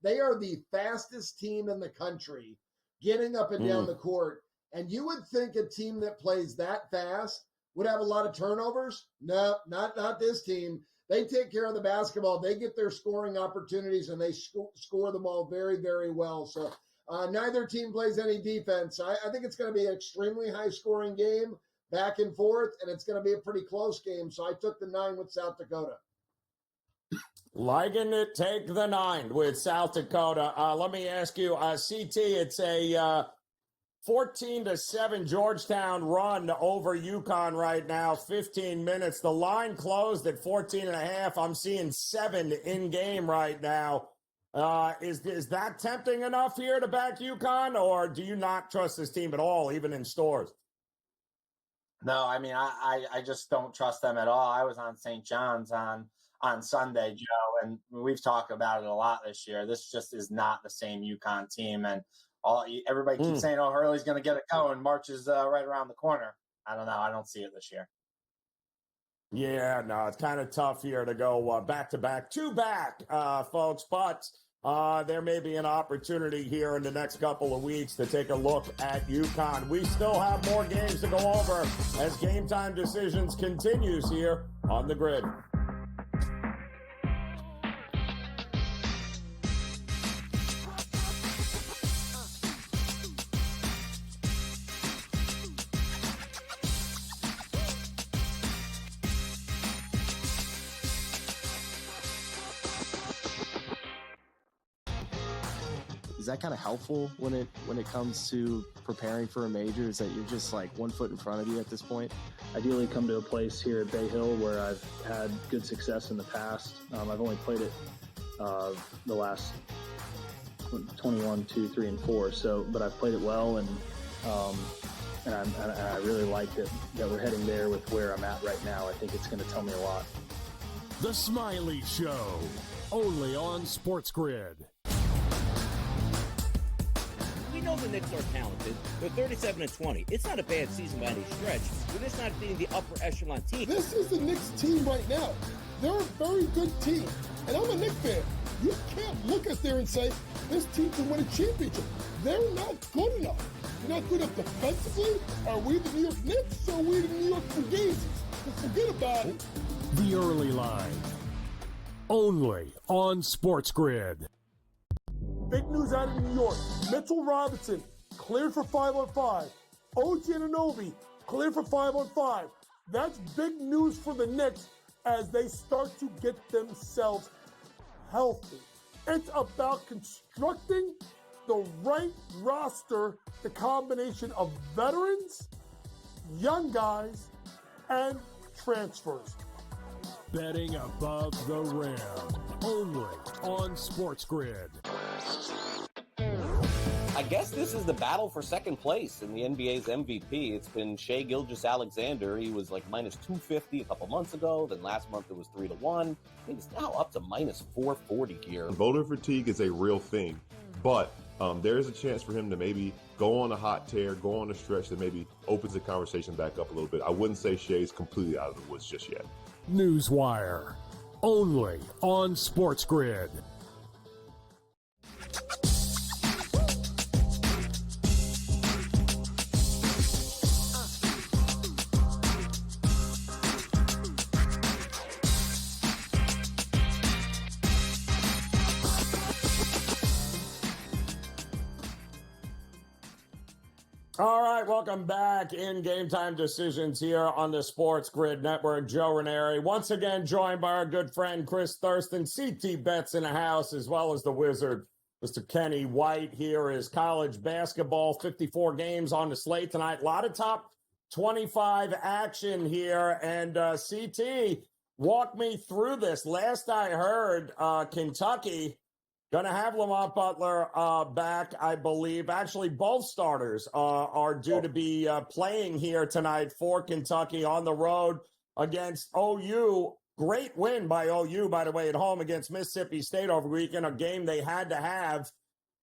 They are the fastest team in the country getting up and down the court. And you would think a team that plays that fast would have a lot of turnovers. No, not this team. They take care of the basketball. They get their scoring opportunities, and they score them all very, very well. So neither team plays any defense. I think it's going to be an extremely high-scoring game, back and forth, and it's going to be a pretty close game. So I took the 9 with South Dakota. Liking it, take the 9 with South Dakota. Let me ask you, CT, it's a 14-7 Georgetown run over UConn right now, 15 minutes. The line closed at 14.5. I'm seeing 7 in game right now. Is that tempting enough here to back UConn, or do you not trust this team at all, even in stores? No, I mean, I just don't trust them at all. I was on St. John's on Sunday, Joe, and we've talked about it a lot this year. This just is not the same UConn team, and everybody keeps saying, "Oh, Hurley's going to get it going." March is right around the corner. I don't know. I don't see it this year. Yeah, no, it's kind of tough here to go back-to-back, 2-back, folks, but there may be an opportunity here in the next couple of weeks to take a look at UConn. We still have more games to go over as Game Time Decisions continues here on the Grid. Is that kind of helpful when it comes to preparing for a major? Is that you're just like 1 foot in front of you at this point? Ideally come to a place here at Bay Hill where I've had good success in the past. I've only played it the last 21, 2, 3, and 4. But I've played it well, and I really like that we're heading there with where I'm at right now. I think it's going to tell me a lot. The Smiley Show, only on SportsGrid. We know the Knicks are talented. They're 37-20. It's not a bad season by any stretch. We're just not being the upper echelon team. This is the Knicks team right now. They're a very good team. And I'm a Knicks fan. You can't look at there and say, this team can win a championship. They're not good enough. They're not good enough defensively. Are we the New York Knicks or are we the New York Fugazi? Forget about it. The Early Line, only on SportsGrid. Big news out of New York. Mitchell Robinson cleared for 5-on-5. OG Anunoby cleared for 5-on-5. That's big news for the Knicks as they start to get themselves healthy. It's about constructing the right roster, the combination of veterans, young guys, and transfers. Betting above the rim, only on SportsGrid. I guess this is the battle for second place in the NBA's MVP. It's been Shai Gilgeous-Alexander. He was like minus 250 a couple months ago. Then last month it was 3-1. I think it's now up to minus 440 here. Voter fatigue is a real thing, but there is a chance for him to maybe go on a hot tear, go on a stretch that maybe opens the conversation back up a little bit. I wouldn't say Shai's completely out of the woods just yet. Newswire, only on SportsGrid. All right, welcome back in Game Time Decisions here on the SportsGrid Network. Joe Raineri, once again joined by our good friend Chris Thurston, CT Bets in the house, as well as the Wizard, Mr. Kenny White. Here is college basketball, 54 games on the slate tonight. A lot of top 25 action here. And CT, walk me through this. Last I heard, Kentucky going to have Lamont Butler back, I believe. Actually, both starters are due to be playing here tonight for Kentucky on the road against OU. Great win by OU, by the way, at home against Mississippi State over the weekend, a game they had to have.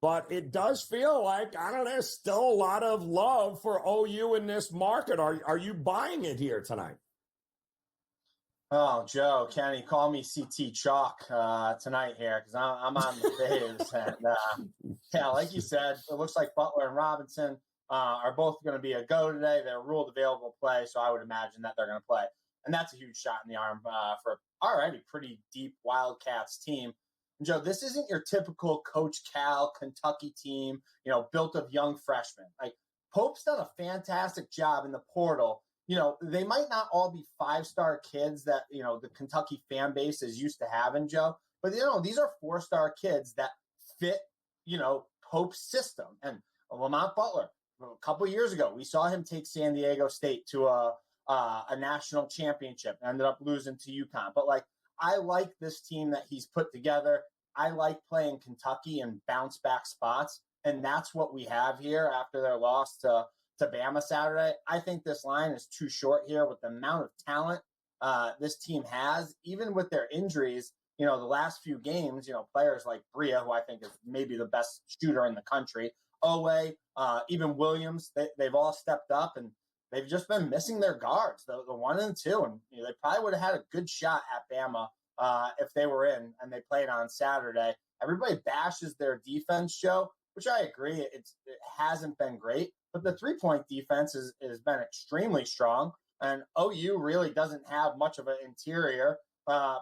But it does feel like, I don't know, there's still a lot of love for OU in this market. Are you buying it here tonight? Oh, Joe, Kenny, call me CT Chalk tonight here because I'm on the phase. And, yeah, like you said, it looks like Butler and Robinson are both going to be a go today. They're ruled available to play, so I would imagine that they're going to play. And that's a huge shot in the arm for already pretty deep Wildcats team. And Joe, this isn't your typical Coach Cal Kentucky team, built of young freshmen. Like, Pope's done a fantastic job in the portal. They might not all be five-star kids that, the Kentucky fan base is used to having, Joe. But, these are four-star kids that fit, Pope's system. And Lamont Butler, a couple of years ago, we saw him take San Diego State to a national championship, ended up losing to UConn. But, I like this team that he's put together. I like playing Kentucky in bounce-back spots. And that's what we have here after their loss to Bama Saturday. I think this line is too short here with the amount of talent this team has, even with their injuries. The last few games, players like Bria, who I think is maybe the best shooter in the country, Owe, even Williams, they've all stepped up and they've just been missing their guards, the 1 and 2. And they probably would have had a good shot at Bama if they were in and they played on Saturday. Everybody bashes their defense, Joe, which I agree. It hasn't been great. But the three-point defense has been extremely strong, and OU really doesn't have much of an interior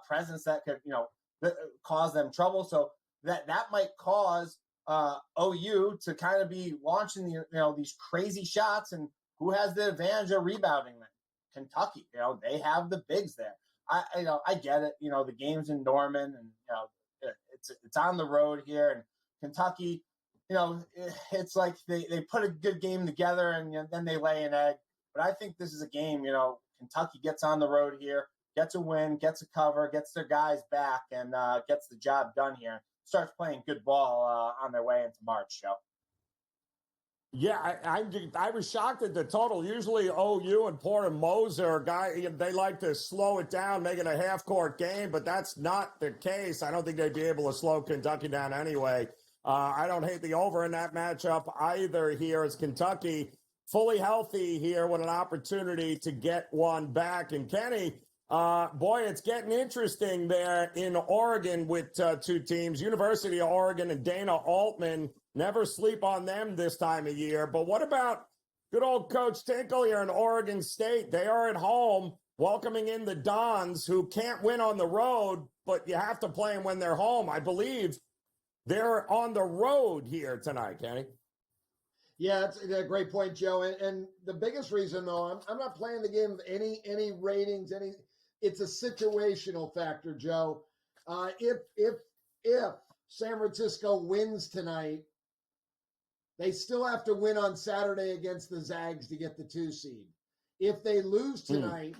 presence that could, cause them trouble. So that might cause OU to kind of be launching these crazy shots. And who has the advantage of rebounding them? Kentucky. They have the bigs there. I get it. The game's in Norman, and it's on the road here, and Kentucky. It's like they put a good game together and then they lay an egg. But I think this is a game, Kentucky gets on the road here, gets a win, gets a cover, gets their guys back, and gets the job done here. Starts playing good ball on their way into March, Joe. Yeah, I was shocked at the total. Usually OU and Porter Moser, they like to slow it down, make it a half-court game, but that's not the case. I don't think they'd be able to slow Kentucky down anyway. I don't hate the over in that matchup either here. As Kentucky fully healthy here with an opportunity to get one back. And Kenny, boy, it's getting interesting there in Oregon with two teams, University of Oregon and Dana Altman. Never sleep on them this time of year. But what about good old Coach Tinkle here in Oregon State? They are at home welcoming in the Dons, who can't win on the road, but you have to play them when they're home. I believe they're on the road here tonight, Kenny. Yeah, it's a great point, Joe. And the biggest reason, though, I'm not playing the game of any ratings. It's a situational factor, Joe. If San Francisco wins tonight, they still have to win on Saturday against the Zags to get the 2 seed. If they lose tonight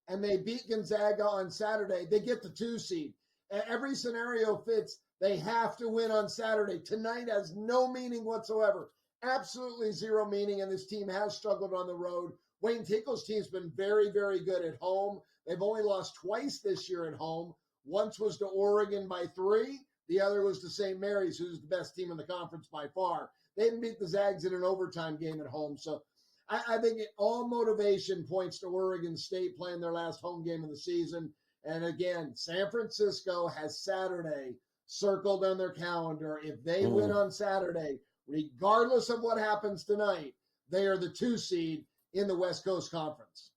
and they beat Gonzaga on Saturday, they get the 2 seed. Every scenario fits. They have to win on Saturday. Tonight has no meaning whatsoever. Absolutely zero meaning, and this team has struggled on the road. Wayne Tinkle's team's been very, very good at home. They've only lost twice this year at home. Once was to Oregon by 3. The other was to St. Mary's, who's the best team in the conference by far. They didn't beat the Zags in an overtime game at home. So I think all motivation points to Oregon State playing their last home game of the season. And again, San Francisco has Saturday circled on their calendar. If they win on Saturday, regardless of what happens tonight, they are the 2 seed in the West Coast Conference.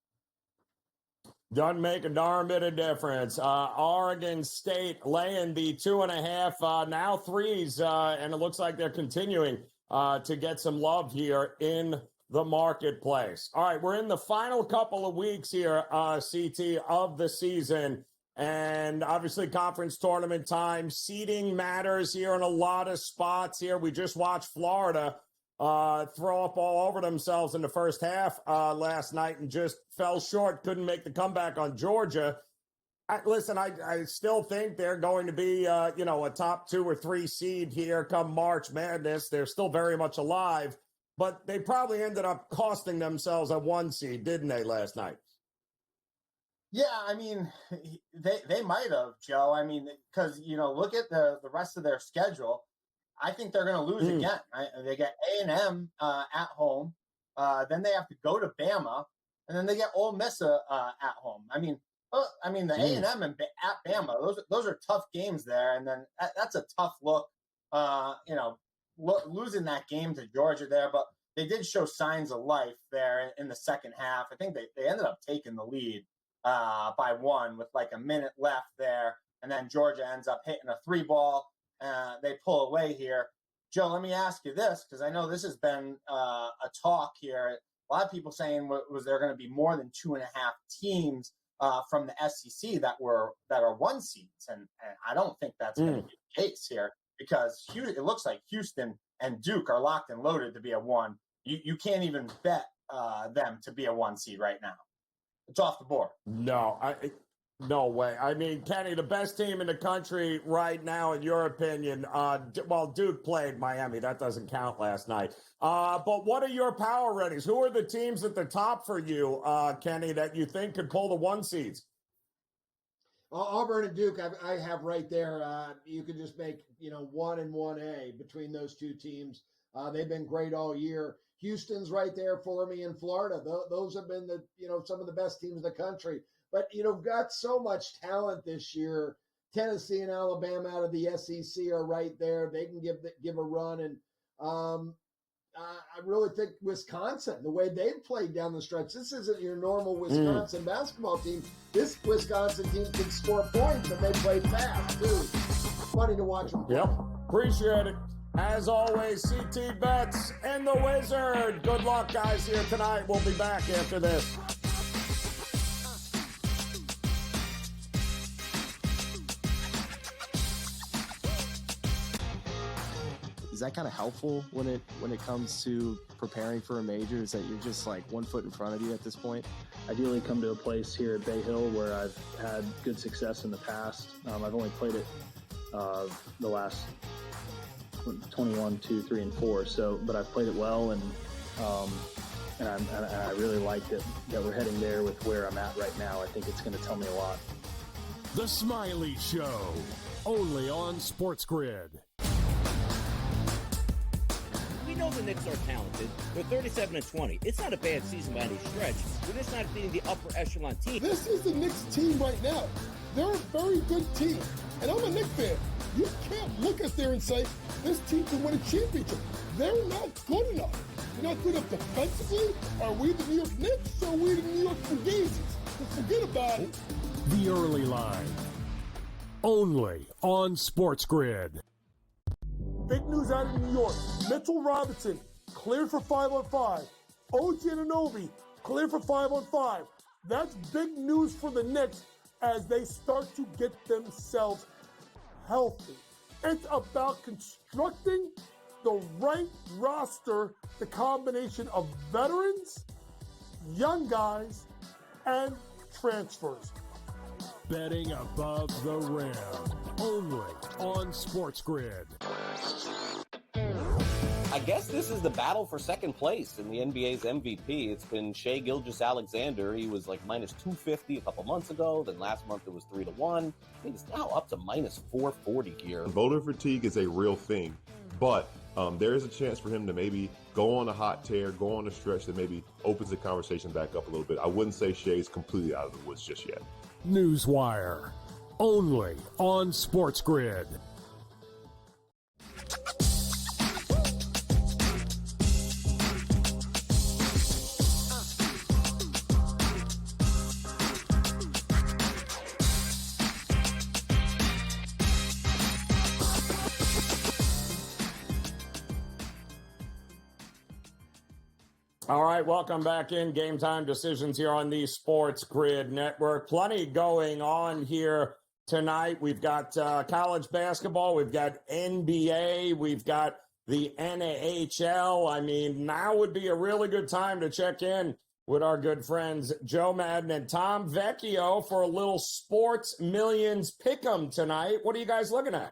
Doesn't make a darn bit of difference. Oregon State laying the 2.5, now 3s, and it looks like they're continuing to get some love here in the marketplace. All right, we're in the final couple of weeks here, CT, of the season. And obviously conference tournament time. Seeding matters here in a lot of spots here. We just watched Florida throw up all over themselves in the first half last night and just fell short, couldn't make the comeback on Georgia. I still think they're going to be, a top 2 or 3 seed here come March Madness. They're still very much alive, but they probably ended up costing themselves a 1 seed, didn't they, last night? Yeah, I mean, they might have, Joe. I mean, because, look at the rest of their schedule. I think they're going to lose again. Right? They get A&M at home. Then they have to go to Bama, and then they get Ole Miss at home. I mean, the A&M and at Bama, those are tough games there. And then that's a tough look, losing that game to Georgia there. But they did show signs of life there in the second half. I think they ended up taking the lead by 1 with like a minute left there. And then Georgia ends up hitting a 3-ball. They pull away here. Joe, let me ask you this, because I know this has been a talk here. A lot of people saying, was there going to be more than 2.5 teams from the SEC that are 1 seeds? And I don't think that's going to be the case here, because it looks like Houston and Duke are locked and loaded to be a 1. You can't even bet them to be a 1 seed right now. It's off the board. No way. I mean, Kenny, the best team in the country right now, in your opinion, Duke played Miami. That doesn't count last night. But what are your power ratings? Who are the teams at the top for you, Kenny, that you think could pull the 1 seeds? Auburn and Duke, I have right there. You could just make, 1 and 1A between those 2 teams. They've been great all year. Houston's right there for me in Florida. Those have been some of the best teams in the country. But, got so much talent this year. Tennessee and Alabama out of the SEC are right there. They can give a run. And I really think Wisconsin, the way they've played down the stretch, this isn't your normal Wisconsin basketball team. This Wisconsin team can score points, and they play fast, too. Funny to watch them play. Yep. Appreciate it. As always, CT Bets and the Wizard. Good luck, guys, here tonight. We'll be back after this. Is that kind of helpful when it comes to preparing for a major? Is that you're just like 1 foot in front of you at this point? Ideally come to a place here at Bay Hill where I've had good success in the past. I've only played it the last 21, 2, 3, and 4. But I've played it well, and I really like that we're heading there with where I'm at right now. I think it's going to tell me a lot. The Smiley Show, only on SportsGrid. We know the Knicks are talented. They're 37-20. It's not a bad season by any stretch. We're just not beating the upper echelon team. This is the Knicks team right now. They're a very good team. And I'm a Knicks fan. You can't look at there and say, this team can win a championship. They're not good enough. They're not good enough defensively. Are we the New York Knicks or are we the New York Fugazis? Forget about it. The Early Line, only on SportsGrid. Big news out of New York. Mitchell Robinson cleared for 5-on-5. OG Anunoby cleared for 5-on-5. That's big news for the Knicks as they start to get themselves healthy. It's about constructing the right roster, the combination of veterans, young guys, and transfers. Betting above the rim, only on SportsGrid. I guess this is the battle for second place in the NBA's MVP. It's been Shai Gilgeous-Alexander. He was like minus 250 a couple months ago. Then last month it was 3-1. I think it's now up to minus 440 here. Voter fatigue is a real thing, but there is a chance for him to maybe go on a hot tear, go on a stretch that maybe opens the conversation back up a little bit. I wouldn't say Shai's completely out of the woods just yet. Newswire, only on SportsGrid. All right, welcome back in. Game Time Decisions here on the Sports Grid Network. Plenty going on here tonight. We've got college basketball. We've got NBA. We've got the NHL. I mean, now would be a really good time to check in with our good friends Joe Madden and Tom Vecchio for a little Sports Millions Pick'em tonight. What are you guys looking at?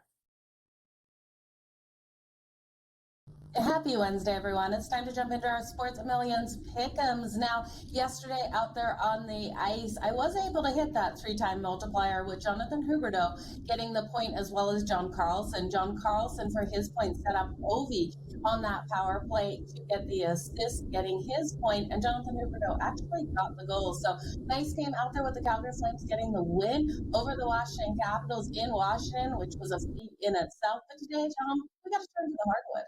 Happy Wednesday, everyone. It's time to jump into our Sports Millions Pick'ems. Now, yesterday out there on the ice, I was able to hit that 3-time multiplier with Jonathan Huberdeau getting the point as well as John Carlson. John Carlson, for his point, set up Ovi on that power play to get the assist, getting his point, and Jonathan Huberdeau actually got the goal. So, nice game out there with the Calgary Flames getting the win over the Washington Capitals in Washington, which was a feat in itself. But today, Tom, we got to turn to the hardwood.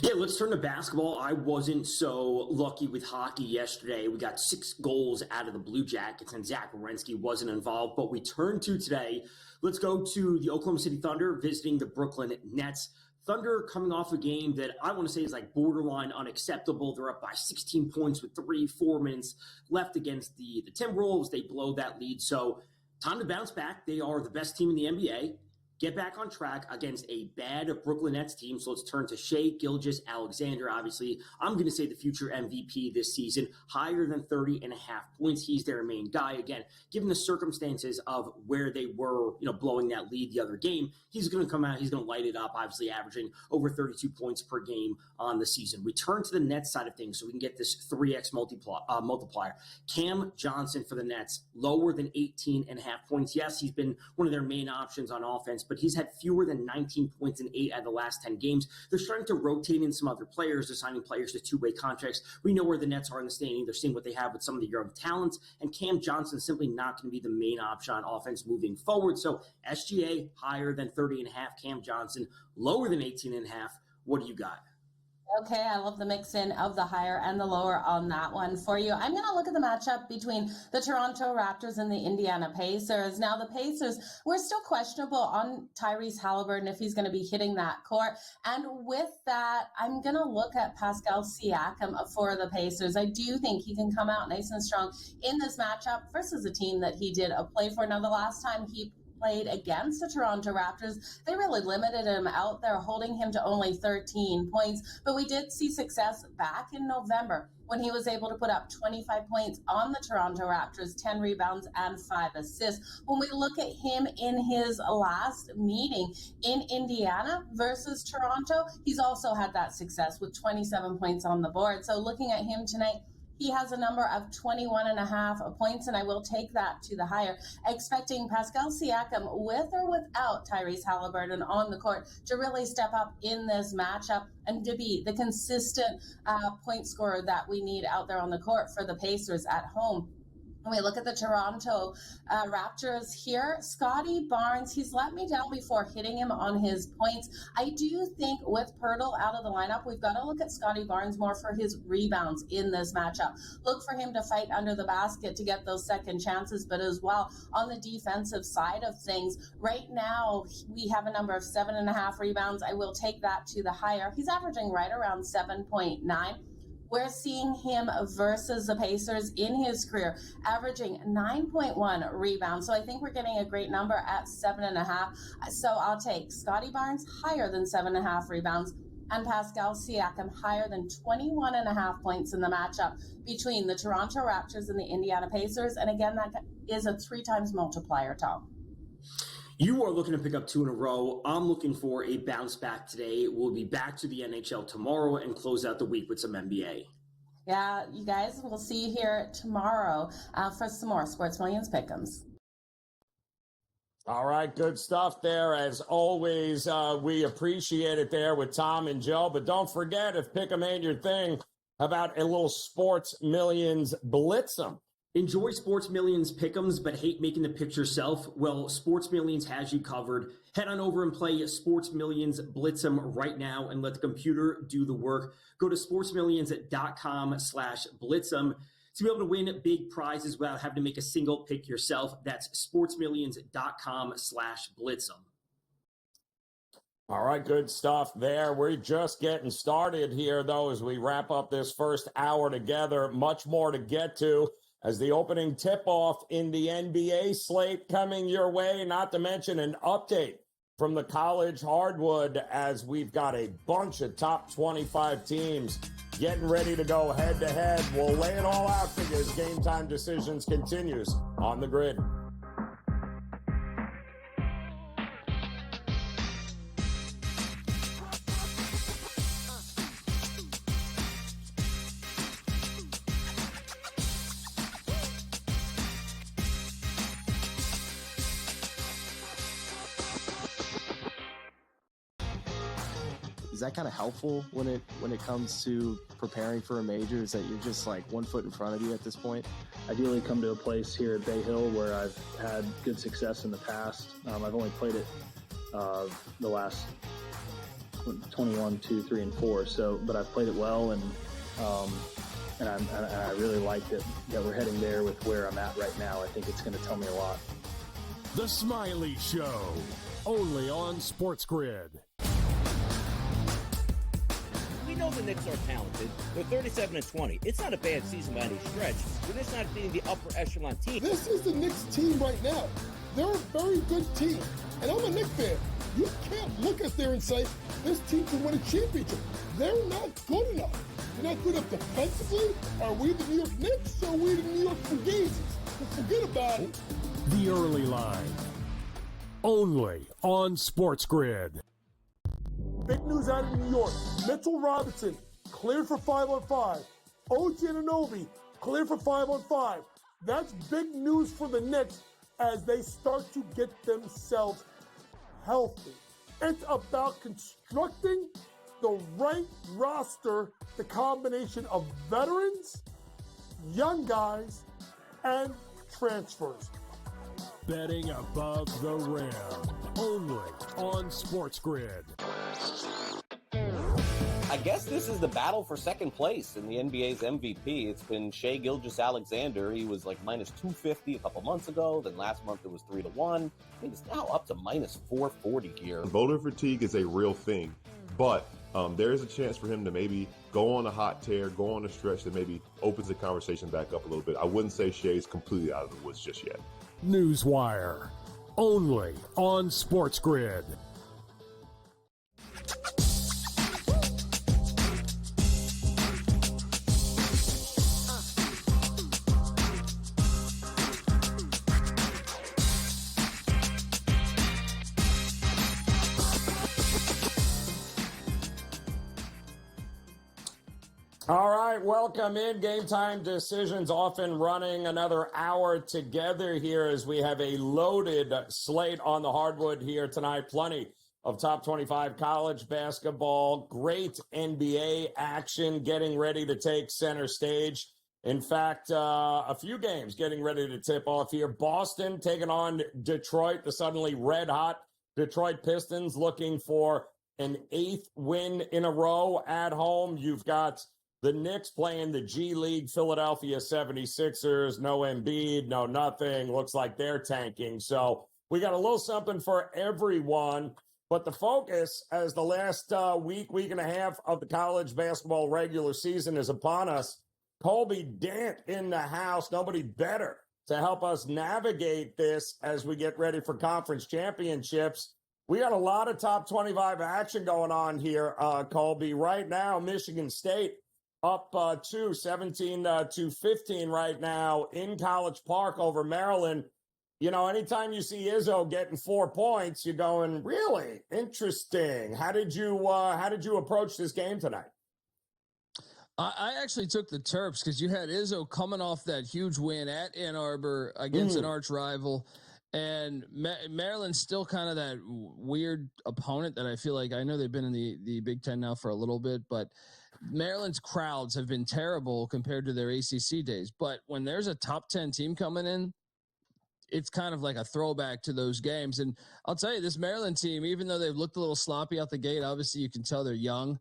Yeah, let's turn to basketball. I wasn't so lucky with hockey yesterday. We got 6 goals out of the Blue Jackets, and Zach Werenski wasn't involved. But we turn to today. Let's go to the Oklahoma City Thunder visiting the Brooklyn Nets. Thunder coming off a game that I want to say is like borderline unacceptable. They're up by 16 points with 3-4 minutes left against the Timberwolves. They blow that lead. So time to bounce back. They are the best team in the NBA. Get back on track against a bad Brooklyn Nets team. So let's turn to Shai Gilgeous-Alexander. Obviously, I'm going to say the future MVP this season, higher than 30.5 points. He's their main guy. Again, given the circumstances of where they were, blowing that lead the other game, he's going to come out. He's going to light it up, obviously averaging over 32 points per game on the season. We turn to the Nets side of things so we can get this 3x multiplier. Cam Johnson for the Nets, lower than 18.5 points. Yes, he's been one of their main options on offense, but he's had fewer than 19 points in 8 out of the last 10 games. They're starting to rotate in some other players. They're signing players to 2-way contracts. We know where the Nets are in the standing. They're seeing what they have with some of the young talents, and Cam Johnson simply not going to be the main option on offense moving forward. So SGA higher than 30.5, Cam Johnson lower than 18.5. What do you got? Okay, I love the mix in of the higher and the lower on that one for you. I'm going to look at the matchup between the Toronto Raptors and the Indiana Pacers. Now, the Pacers, we're still questionable on Tyrese Halliburton if he's going to be hitting that court. And with that, I'm going to look at Pascal Siakam for the Pacers. I do think he can come out nice and strong in this matchup versus a team that he did a play for. Now, the last time he played against the Toronto Raptors, they really limited him out there, holding him to only 13 points. But we did see success back in November when he was able to put up 25 points on the Toronto Raptors, 10 rebounds and 5 assists. When we look at him in his last meeting in Indiana versus Toronto, he's also had that success with 27 points on the board. So looking at him tonight, he has a number of 21.5 points, and I will take that to the higher, expecting Pascal Siakam, with or without Tyrese Halliburton on the court, to really step up in this matchup and to be the consistent point scorer that we need out there on the court for the Pacers at home. When we look at the Toronto Raptors here, Scotty Barnes, he's let me down before hitting him on his points. I do think with Pirtle out of the lineup, we've got to look at Scotty Barnes more for his rebounds in this matchup. Look for him to fight under the basket to get those second chances, but as well on the defensive side of things. Right now, we have a number of 7.5 rebounds. I will take that to the higher. He's averaging right around 7.9. We're seeing him versus the Pacers in his career, averaging 9.1 rebounds. So I think we're getting a great number at 7.5. So I'll take Scotty Barnes higher than 7.5 rebounds and Pascal Siakam higher than 21.5 points in the matchup between the Toronto Raptors and the Indiana Pacers. And again, that is a 3 times multiplier, Tom. You are looking to pick up 2 in a row. I'm looking for a bounce back today. We'll be back to the NHL tomorrow and close out the week with some NBA. Yeah, you guys, we'll see you here tomorrow for some more Sports Millions Pick'ems. All right, good stuff there. As always, we appreciate it there with Tom and Joe. But don't forget, if Pick'em ain't your thing, how about a little Sports Millions Blitz'em? Enjoy Sports Millions Pick'ems, but hate making the picks yourself? Well, Sports Millions has you covered. Head on over and play Sports Millions Blitz'em right now and let the computer do the work. Go to sportsmillions.com/blitz'em to be able to win big prizes without having to make a single pick yourself. That's sportsmillions.com/blitz'em. All right, good stuff there. We're just getting started here, though, as we wrap up this first hour together. Much more to get to as the opening tip-off in the NBA slate coming your way, not to mention an update from the college hardwood as we've got a bunch of top 25 teams getting ready to go head-to-head. We'll lay it all out for you as Game Time Decisions continues on the grid. Is that kind of helpful when it comes to preparing for a major? Is that you're just like 1 foot in front of you at this point? Ideally come to a place here at Bay Hill where I've had good success in the past. I've only played it the last 21, 2, 3, and 4. So, but I've played it well, and I really like that we're heading there with where I'm at right now. I think it's going to tell me a lot. The Smiley Show, only on SportsGrid. We know the Knicks are talented. They're 37-20. It's not a bad season by any stretch. They're just not beating the upper echelon team. This is the Knicks team right now. They're a very good team. And I'm a Knicks fan. You can't look at there and say, this team can win a championship. They're not good enough. They're not good enough defensively. Are we the New York Knicks or are we the New York Fugazis? Forget about it. The Early Line, only on SportsGrid. Big news out of New York. Mitchell Robinson, cleared for 5-on-5. OG Anunoby, cleared for 5-on-5. That's big news for the Knicks as they start to get themselves healthy. It's about constructing the right roster, the combination of veterans, young guys, and transfers. Betting above the rim, only on SportsGrid. I guess this is the battle for second place in the NBA's MVP. It's been Shai Gilgeous-Alexander. He was like minus 250 a couple months ago. Then last month it was 3-1. I think it's now up to minus 440 here. Voter fatigue is a real thing, but there is a chance for him to maybe go on a hot tear, go on a stretch that maybe opens the conversation back up a little bit. I wouldn't say Shai's completely out of the woods just yet. Newswire, only on SportsGrid. All right, welcome in. Game Time Decisions off and running another hour together here as we have a loaded slate on the hardwood here tonight. Plenty of top 25 college basketball, great NBA action getting ready to take center stage. In fact, a few games getting ready to tip off here. Boston taking on Detroit, the suddenly red-hot Detroit Pistons looking for an 8th win in a row at home. You've got the Knicks playing the G League Philadelphia 76ers. No Embiid, no nothing. Looks like they're tanking. So we got a little something for everyone. But the focus as the last week and a half of the college basketball regular season is upon us. Colby Dant in the house. Nobody better to help us navigate this as we get ready for conference championships. We got a lot of top 25 action going on here, Colby. Right now, Michigan State up 17-15 right now in College Park over Maryland. You know, anytime you see Izzo getting 4 points, you're going, really interesting. How did you approach this game tonight? I actually took the Terps because you had Izzo coming off that huge win at Ann Arbor against an arch rival. And Maryland's still kind of that weird opponent that I feel like, I know they've been in the Big Ten now for a little bit, but Maryland's crowds have been terrible compared to their ACC days. But when there's a top 10 team coming in, it's kind of like a throwback to those games. And I'll tell you, this Maryland team, even though they've looked a little sloppy out the gate, obviously you can tell they're young.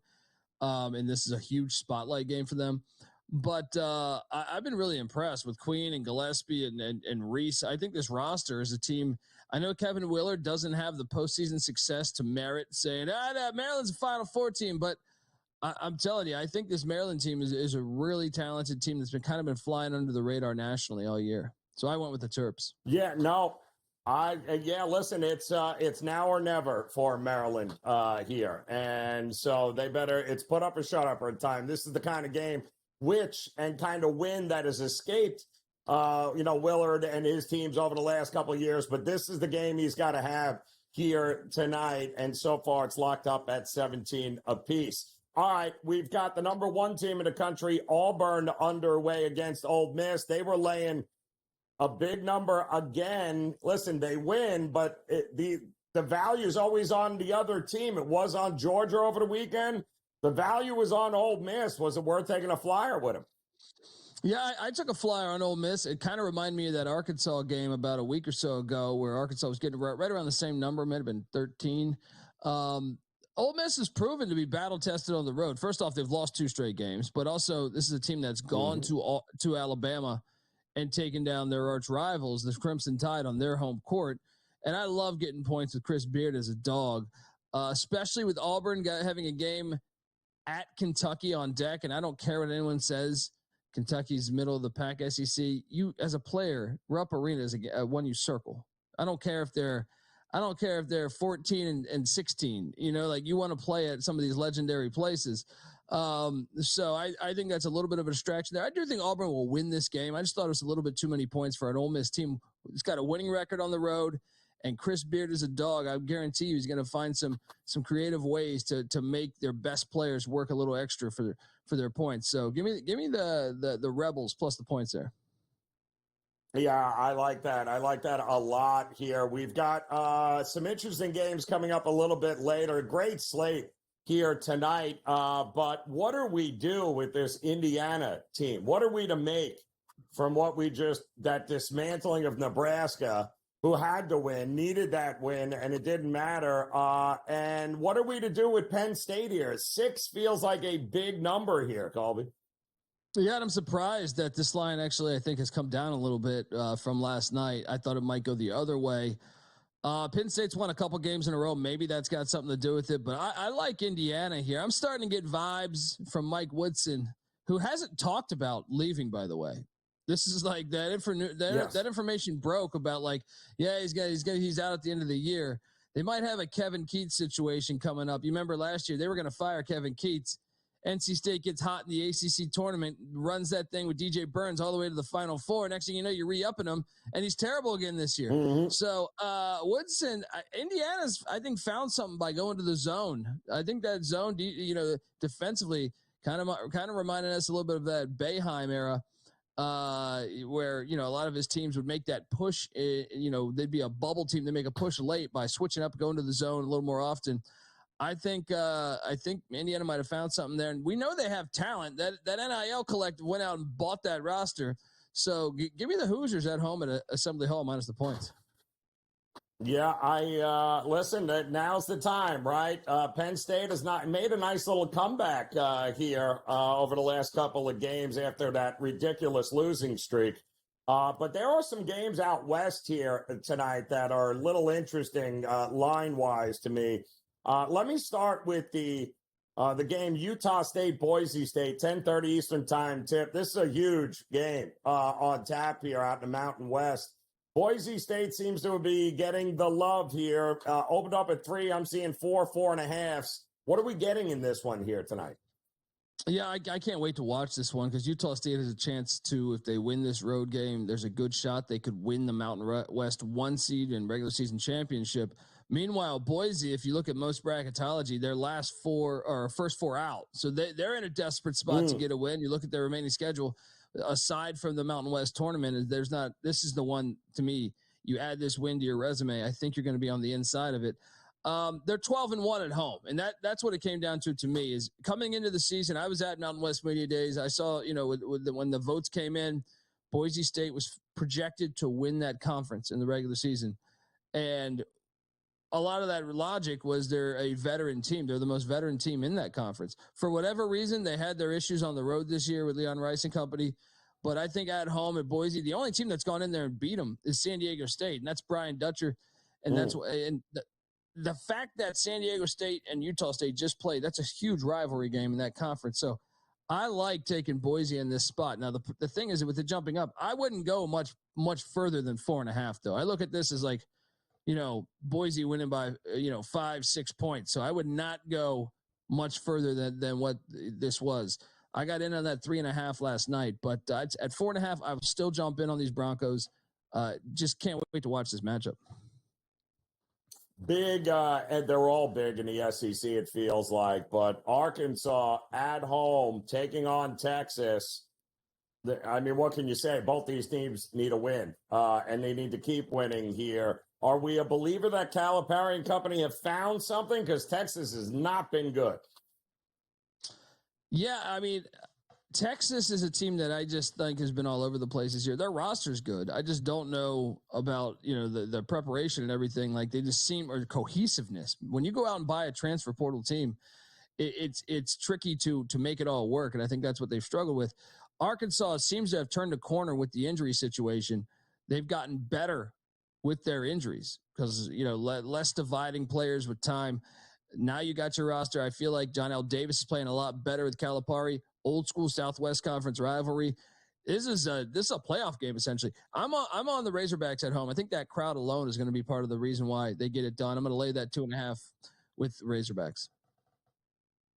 And this is a huge spotlight game for them. But I've been really impressed with Queen and Gillespie and Reese. I think this roster is a team. I know Kevin Willard doesn't have the postseason success to merit saying, Maryland's a Final Four team. But I'm telling you, I think this Maryland team is a really talented team that's been flying under the radar nationally all year. So I went with the Terps. Yeah, no. Listen, it's now or never for Maryland here. And so it's put up or shut up at time. This is the kind of game and kind of win that has escaped Willard and his teams over the last couple of years, but this is the game he's got to have here tonight, and so far it's locked up at 17 apiece. All right, we've got the number one team in the country, Auburn, underway against Ole Miss. They were laying a big number again. Listen, they win, but the value is always on the other team. It was on Georgia over the weekend. The value was on Ole Miss. Was it worth taking a flyer with him? Yeah, I took a flyer on Ole Miss. It kind of reminded me of that Arkansas game about a week or so ago where Arkansas was getting right around the same number, might have been 13. Ole Miss has proven to be battle-tested on the road. First off, they've lost 2 straight games, but also this is a team that's gone to Alabama and taken down their arch rivals, the Crimson Tide, on their home court. And I love getting points with Chris Beard as a dog, especially with Auburn having a game at Kentucky on deck. And I don't care what anyone says. Kentucky's middle of the pack SEC. You, as a player, Rupp Arena is one you circle. I don't care if they're 14 and 16. You want to play at some of these legendary places. So I think that's a little bit of a distraction there. I do think Auburn will win this game. I just thought it was a little bit too many points for an Ole Miss team. It's got a winning record on the road, and Chris Beard is a dog. I guarantee you he's going to find some creative ways to make their best players work a little extra for their points. So give me the Rebels plus the points there. Yeah, I like that. I like that a lot here. We've got some interesting games coming up a little bit later. Great slate here tonight. But what do we do with this Indiana team? What are we to make from that dismantling of Nebraska, who had to win, needed that win, and it didn't matter? And what are we to do with Penn State here? 6 feels like a big number here, Colby. Yeah, and I'm surprised that this line actually, I think, has come down a little bit from last night. I thought it might go the other way. Penn State's won a couple games in a row. Maybe that's got something to do with it, but I like Indiana here. I'm starting to get vibes from Mike Woodson, who hasn't talked about leaving, by the way. This is like that information broke about he's out at the end of the year. They might have a Kevin Keats situation coming up. You remember last year they were going to fire Kevin Keats. NC State gets hot in the ACC tournament, runs that thing with DJ Burns all the way to the Final Four. Next thing you know, you're re-upping him, and he's terrible again this year. Mm-hmm. So Woodson, Indiana's, I think, found something by going to the zone. I think that zone, defensively, kind of reminded us a little bit of that Boeheim era, where a lot of his teams would make that push. They'd be a bubble team. They make a push late by switching up, going to the zone a little more often. I think Indiana might have found something there, and we know they have talent. That NIL collective went out and bought that roster. So give me the Hoosiers at home at Assembly Hall minus the points. Yeah, listen. Now's the time, right? Penn State has not made a nice little comeback here over the last couple of games after that ridiculous losing streak. But there are some games out west here tonight that are a little interesting line-wise to me. Let me start with the game Utah State, Boise State, 10:30 Eastern time tip. This is a huge game on tap here out in the Mountain West. Boise State seems to be getting the love here. Opened up at 3. I'm seeing 4.5. What are we getting in this one here tonight? Yeah, I can't wait to watch this one because Utah State has a chance to, if they win this road game, there's a good shot they could win the Mountain West 1 seed and regular season championship. Meanwhile, Boise, if you look at most bracketology, their first 4 out. So they're in a desperate spot to get a win. You look at their remaining schedule, aside from the Mountain West tournament, this is the one, to me, you add this win to your resume, I think you're going to be on the inside of it. They're 12-1 at home. And that's what it came down to me, is coming into the season. I was at Mountain West Media Days. I saw, when the votes came in, Boise State was projected to win that conference in the regular season. And a lot of that logic was they're a veteran team. They're the most veteran team in that conference. For whatever reason, they had their issues on the road this year with Leon Rice and company. But I think at home at Boise, the only team that's gone in there and beat them is San Diego State, and that's Brian Dutcher. And the fact that San Diego State and Utah State just played, that's a huge rivalry game in that conference. So I like taking Boise in this spot. Now, the thing is, with the jumping up, I wouldn't go much further than 4.5, though. I look at this as like, Boise winning by, 5-6 points. So I would not go much further than what this was. I got in on that 3.5 last night, but at 4.5, I will still jump in on these Broncos. Just can't wait to watch this matchup. Big, and they're all big in the SEC, it feels like. But Arkansas at home taking on Texas. I mean, what can you say? Both these teams need a win, and they need to keep winning here. Are we a believer that Calipari and company have found something? Because Texas has not been good. Yeah, I mean, Texas is a team that I just think has been all over the place this year. Their roster's good. I just don't know about, the preparation and everything. Like, they just seem, or cohesiveness. When you go out and buy a transfer portal team, it's tricky to make it all work. And I think that's what they've struggled with. Arkansas seems to have turned a corner with the injury situation. They've gotten better with their injuries because, less dividing players with time. Now you got your roster. I feel like John L. Davis is playing a lot better with Calipari. Old school Southwest Conference rivalry. This is a playoff game essentially. I'm on the Razorbacks at home. I think that crowd alone is going to be part of the reason why they get it done. I'm going to lay that 2.5 with Razorbacks.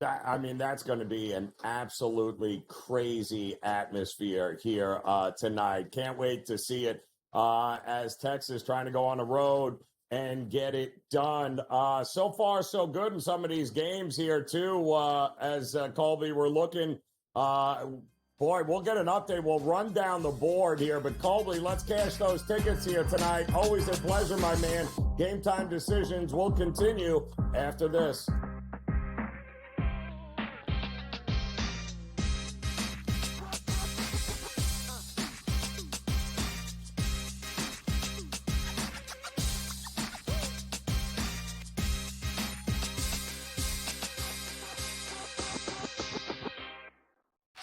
I mean, that's going to be an absolutely crazy atmosphere here tonight. Can't wait to see it as Texas trying to go on the road and get it done. So far, so good in some of these games here, too. As Colby, we're looking. Boy, we'll get an update. We'll run down the board here. But, Colby, let's cash those tickets here tonight. Always a pleasure, my man. Game Time Decisions will continue after this.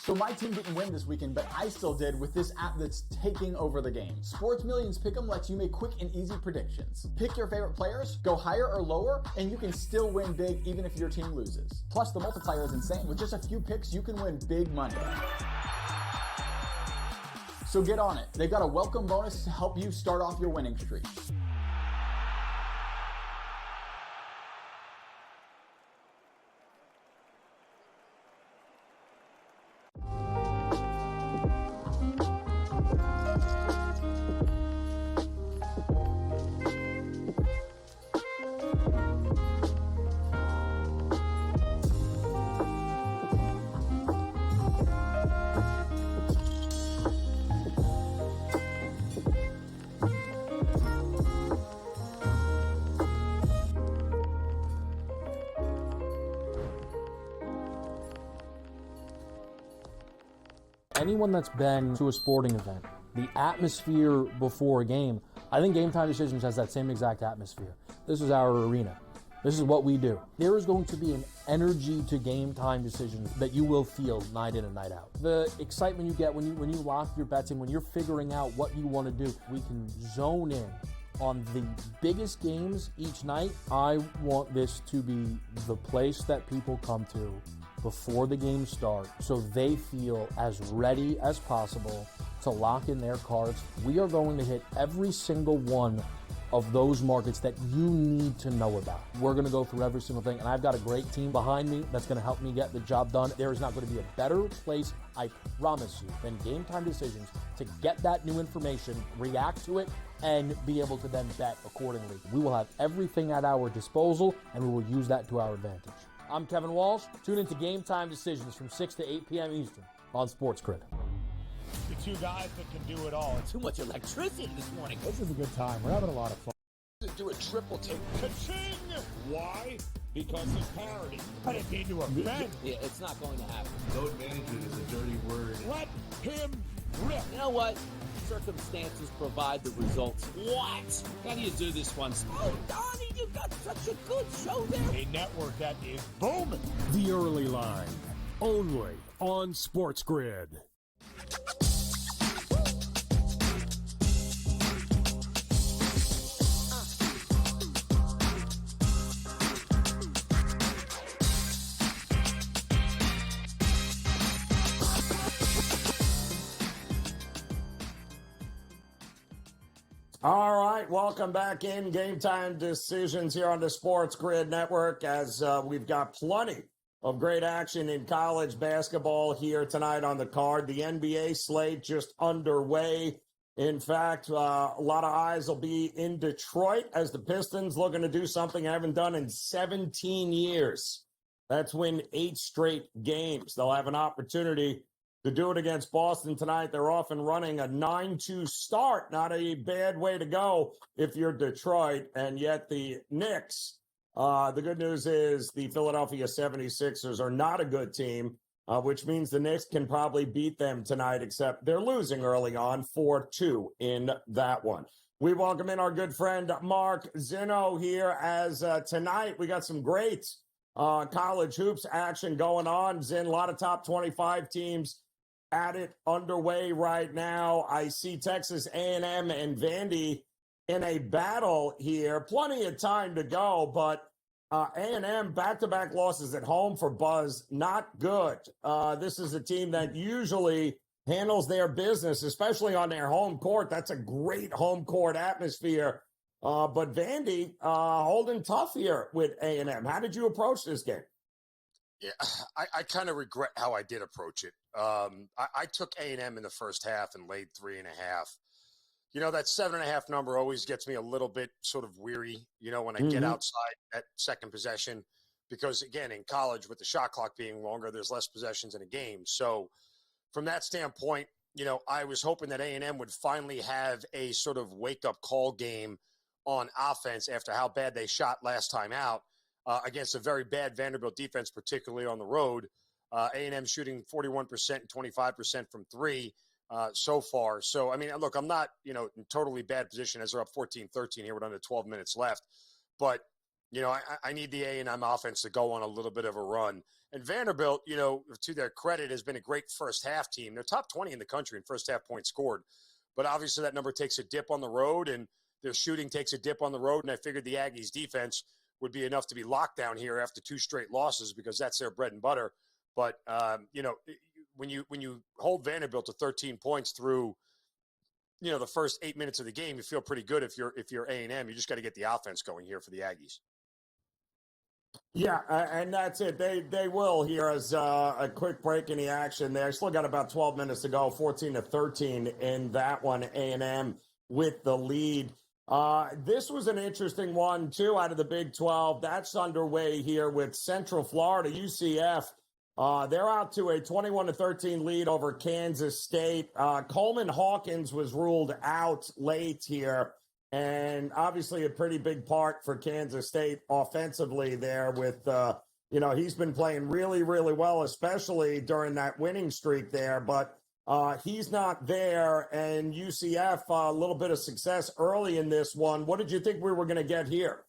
So my team didn't win this weekend, but I still did with this app that's taking over the game. Sports Millions Pick'em lets you make quick and easy predictions. Pick your favorite players, go higher or lower, and you can still win big even if your team loses. Plus, the multiplier is insane. With just a few picks, you can win big money. So get on it. They've got a welcome bonus to help you start off your winning streak. Anyone that's been to a sporting event, the atmosphere before a game, I think Game Time Decisions has that same exact atmosphere. This is our arena. This is what we do. There is going to be an energy to Game Time Decisions that you will feel night in and night out. The excitement you get when you lock your bets in, when you're figuring out what you want to do, we can zone in on the biggest games each night. I want this to be the place that people come to before the games start so they feel as ready as possible to lock in their cards. We are going to hit every single one of those markets that you need to know about. We're going to go through every single thing, and I've got a great team behind me that's going to help me get the job done. There is not going to be a better place, I promise you, than Game Time Decisions to get that new information, react to it, and be able to then bet accordingly. We will have everything at our disposal, and we will use that to our advantage. I'm Kevin Walsh. Tune into Game Time Decisions from 6 to 8 p.m. Eastern on SportsGrid. The two guys that can do it all. Too much electricity this morning. This is a good time. We're having a lot of fun. Do a triple take. Ka-ching! Why? Because of parity. I didn't mean to offend. Yeah, it's not going to happen. Load management is a dirty word. Let him rip. You know what? Circumstances provide the results. What? How do you do this one? Oh, Donnie, you got such a good show there. A network that is booming. The Early Line, only on SportsGrid. All right, welcome back in Game Time Decisions here on the Sports Grid Network as we've got plenty of great action in college basketball here tonight on the card. The NBA slate just underway. In fact, a lot of eyes will be in Detroit as the Pistons looking to do something I haven't done in 17 years. That's win 8 straight games. They'll have an opportunity to do it against Boston tonight. They're off and running a 9-2 start. Not a bad way to go if you're Detroit. And yet the Knicks, the good news is the Philadelphia 76ers are not a good team, which means the Knicks can probably beat them tonight, except they're losing early on 4-2 in that one. We welcome in our good friend Mark Zinno here as tonight we got some great college hoops action going on. Zin, a lot of top 25 teams at it underway right now. I see Texas A&M and Vandy in a battle here. Plenty of time to go, but A&M back-to-back losses at home for Buzz, not good. This is a team that usually handles their business, especially on their home court. That's a great home court atmosphere. But Vandy holding tough here with A&M. How did you approach this game? Yeah, I kind of regret how I did approach it. I took A&M in the first half and laid 3.5. You know, that 7.5 number always gets me a little bit sort of weary, you know, when I get outside that second possession, because again, in college with the shot clock being longer, there's less possessions in a game. So from that standpoint, you know, I was hoping that A&M would finally have a sort of wake-up call game on offense after how bad they shot last time out. Against a very bad Vanderbilt defense, particularly on the road. A&M shooting 41% and 25% from three so far. So, I mean, look, I'm not, you know, in totally bad position as they're up 14-13 here with under 12 minutes left. But, you know, I need the A&M offense to go on a little bit of a run. And Vanderbilt, you know, to their credit, has been a great first half team. They're top 20 in the country in first half points scored. But obviously that number takes a dip on the road, and their shooting takes a dip on the road. And I figured the Aggies defense would be enough to be locked down here after 2 straight losses because that's their bread and butter. But, you know, when you hold Vanderbilt to 13 points through, you know, the first 8 minutes of the game, you feel pretty good if you're A&M. You just got to get the offense going here for the Aggies. Yeah, and that's it. They will here as a quick break in the action there. Still got about 12 minutes to go, 14-13 in that one, A&M with the lead. This was an interesting one, too, out of the Big 12. That's underway here with Central Florida, UCF. They're out to a 21-13 lead over Kansas State. Coleman Hawkins was ruled out late here, and obviously a pretty big part for Kansas State offensively there with, you know, he's been playing really, really well, especially during that winning streak there, but he's not there, and UCF, a little bit of success early in this one. What did you think we were going to get here?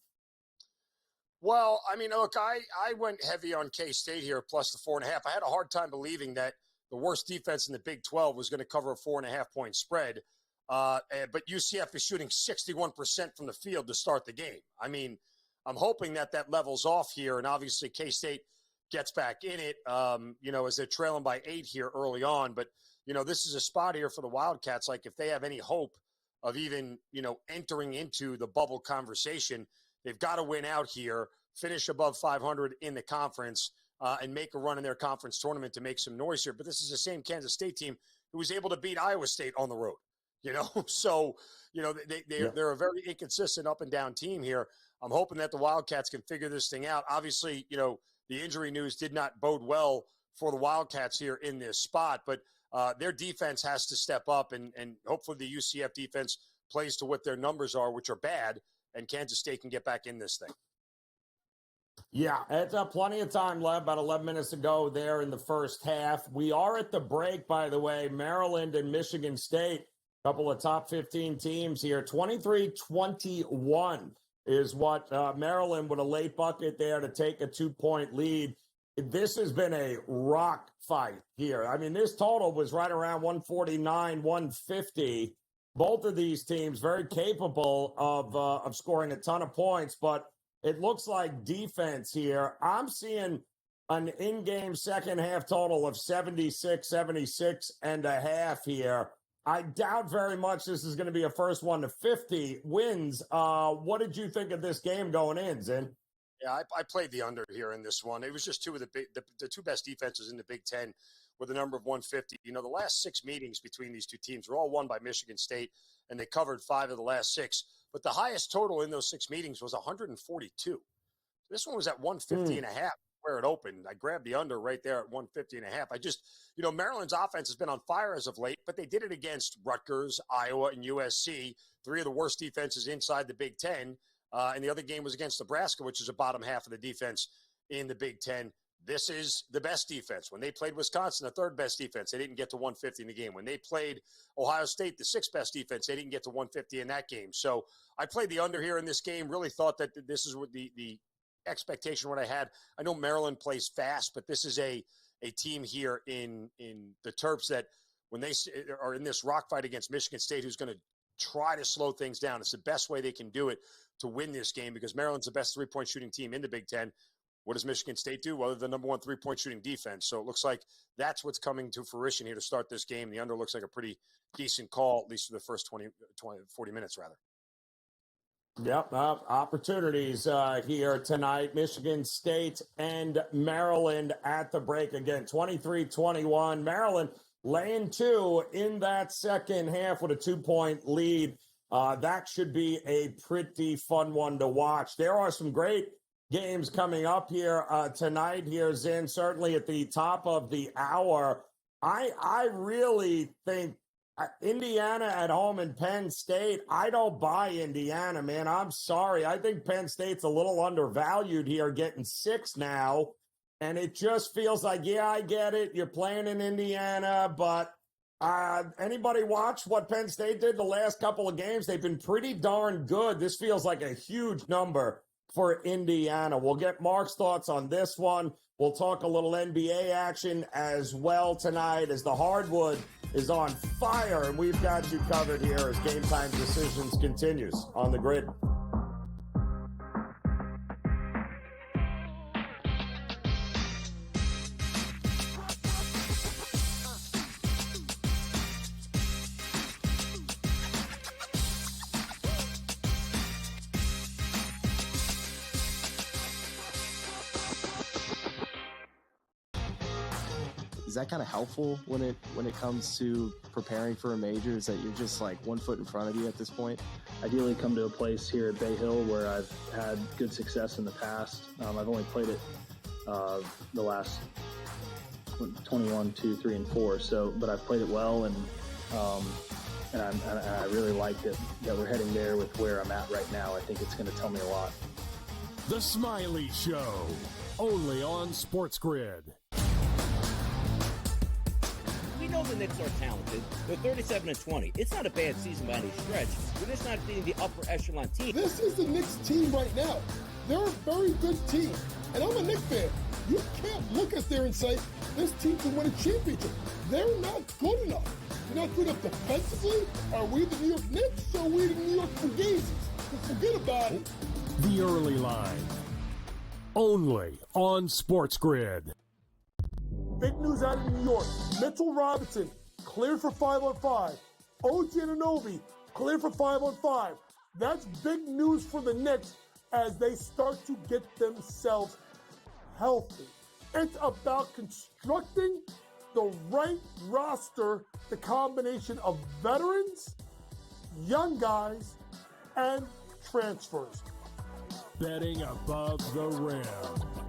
Well, I mean, look, I went heavy on K-State here, plus the 4.5. I had a hard time believing that the worst defense in the Big 12 was going to cover a 4.5-point spread. But UCF is shooting 61% from the field to start the game. I mean, I'm hoping that levels off here, and obviously K-State gets back in it, you know, as they're trailing by 8 here early on. But you know, this is a spot here for the Wildcats. Like, if they have any hope of even, you know, entering into the bubble conversation, they've got to win out here, finish above 500 in the conference, and make a run in their conference tournament to make some noise here. But this is the same Kansas State team who was able to beat Iowa State on the road, you know? So, you know, they're a very inconsistent up and down team here. I'm hoping that the Wildcats can figure this thing out. Obviously, you know, the injury news did not bode well for the Wildcats here in this spot, but their defense has to step up, and hopefully the UCF defense plays to what their numbers are, which are bad, and Kansas State can get back in this thing. Yeah, it's plenty of time left, about 11 minutes to go there in the first half. We are at the break, by the way. Maryland and Michigan State, a couple of top 15 teams here, 23-21 is what Maryland with a late bucket there to take a 2-point lead. This has been a rock fight here. I mean, this total was right around 149, 150. Both of these teams very capable of scoring a ton of points, but it looks like defense here. I'm seeing an in-game second half total of 76 and a half here. I doubt very much this is going to be a first one to 50 wins. What did you think of this game going in, Zin? Yeah, I played the under here in this one. It was just two of the two best defenses in the Big Ten with a number of 150. You know, the last 6 meetings between these two teams were all won by Michigan State, and they covered 5 of the last 6. But the highest total in those 6 meetings was 142. This one was at 150 and a half where it opened. I grabbed the under right there at 150 and a half. Maryland's offense has been on fire as of late, but they did it against Rutgers, Iowa, and USC, 3 of the worst defenses inside the Big Ten. And the other game was against Nebraska, which is the bottom half of the defense in the Big Ten. This is the best defense. When they played Wisconsin, the 3rd best defense, they didn't get to 150 in the game. When they played Ohio State, the 6th best defense, they didn't get to 150 in that game. So I played the under here in this game, really thought that this is what the expectation what I had. I know Maryland plays fast, but this is a team here in the Terps that when they are in this rock fight against Michigan State, who's going to try to slow things down. It's the best way they can do it to win this game because Maryland's the best 3-point shooting team in the Big Ten. What does Michigan State do? Well, they're the number 1 3-point shooting defense. So it looks like that's what's coming to fruition here to start this game. The under looks like a pretty decent call, at least for the first 40 minutes, rather. Yep, opportunities here tonight. Michigan State and Maryland at the break again, 23-21. Maryland laying 2 in that second half with a 2-point lead. That should be a pretty fun one to watch. There are some great games coming up here tonight here, Zin, certainly at the top of the hour. I really think Indiana at home and Penn State, I don't buy Indiana, man. I'm sorry. I think Penn State's a little undervalued here, getting 6 now. And it just feels like, yeah, I get it. You're playing in Indiana, but anybody watch what Penn State did the last couple of games? They've been pretty darn good. This feels like a huge number for Indiana. We'll get Mark's thoughts on this one. We'll talk a little NBA action as well tonight as the hardwood is on fire, and we've got you covered here as Game Time Decisions continues on the grid. Is that kind of helpful when it comes to preparing for a major? Is that you're just like 1 foot in front of you at this point? Ideally come to a place here at Bay Hill where I've had good success in the past. I've only played it the last 21, 2, 3, and 4. But I've played it well, and I really like that we're heading there with where I'm at right now. I think it's going to tell me a lot. The Smiley Show, only on SportsGrid. We know the Knicks are talented. They're 37-20. It's not a bad season by any stretch. We're just not being the upper echelon team. This is the Knicks team right now. They're a very good team. And I'm a Knicks fan. You can't look at there and say, this team can win a championship. They're not good enough. They're not good enough defensively. Are we the New York Knicks or are we the New York Fugazis? Forget about it. The Early Line, only on SportsGrid. Big news out of New York. Mitchell Robinson, cleared for 5-on-5. OG Anunoby, cleared for 5-on-5. That's big news for the Knicks as they start to get themselves healthy. It's about constructing the right roster, the combination of veterans, young guys, and transfers. Betting above the rim,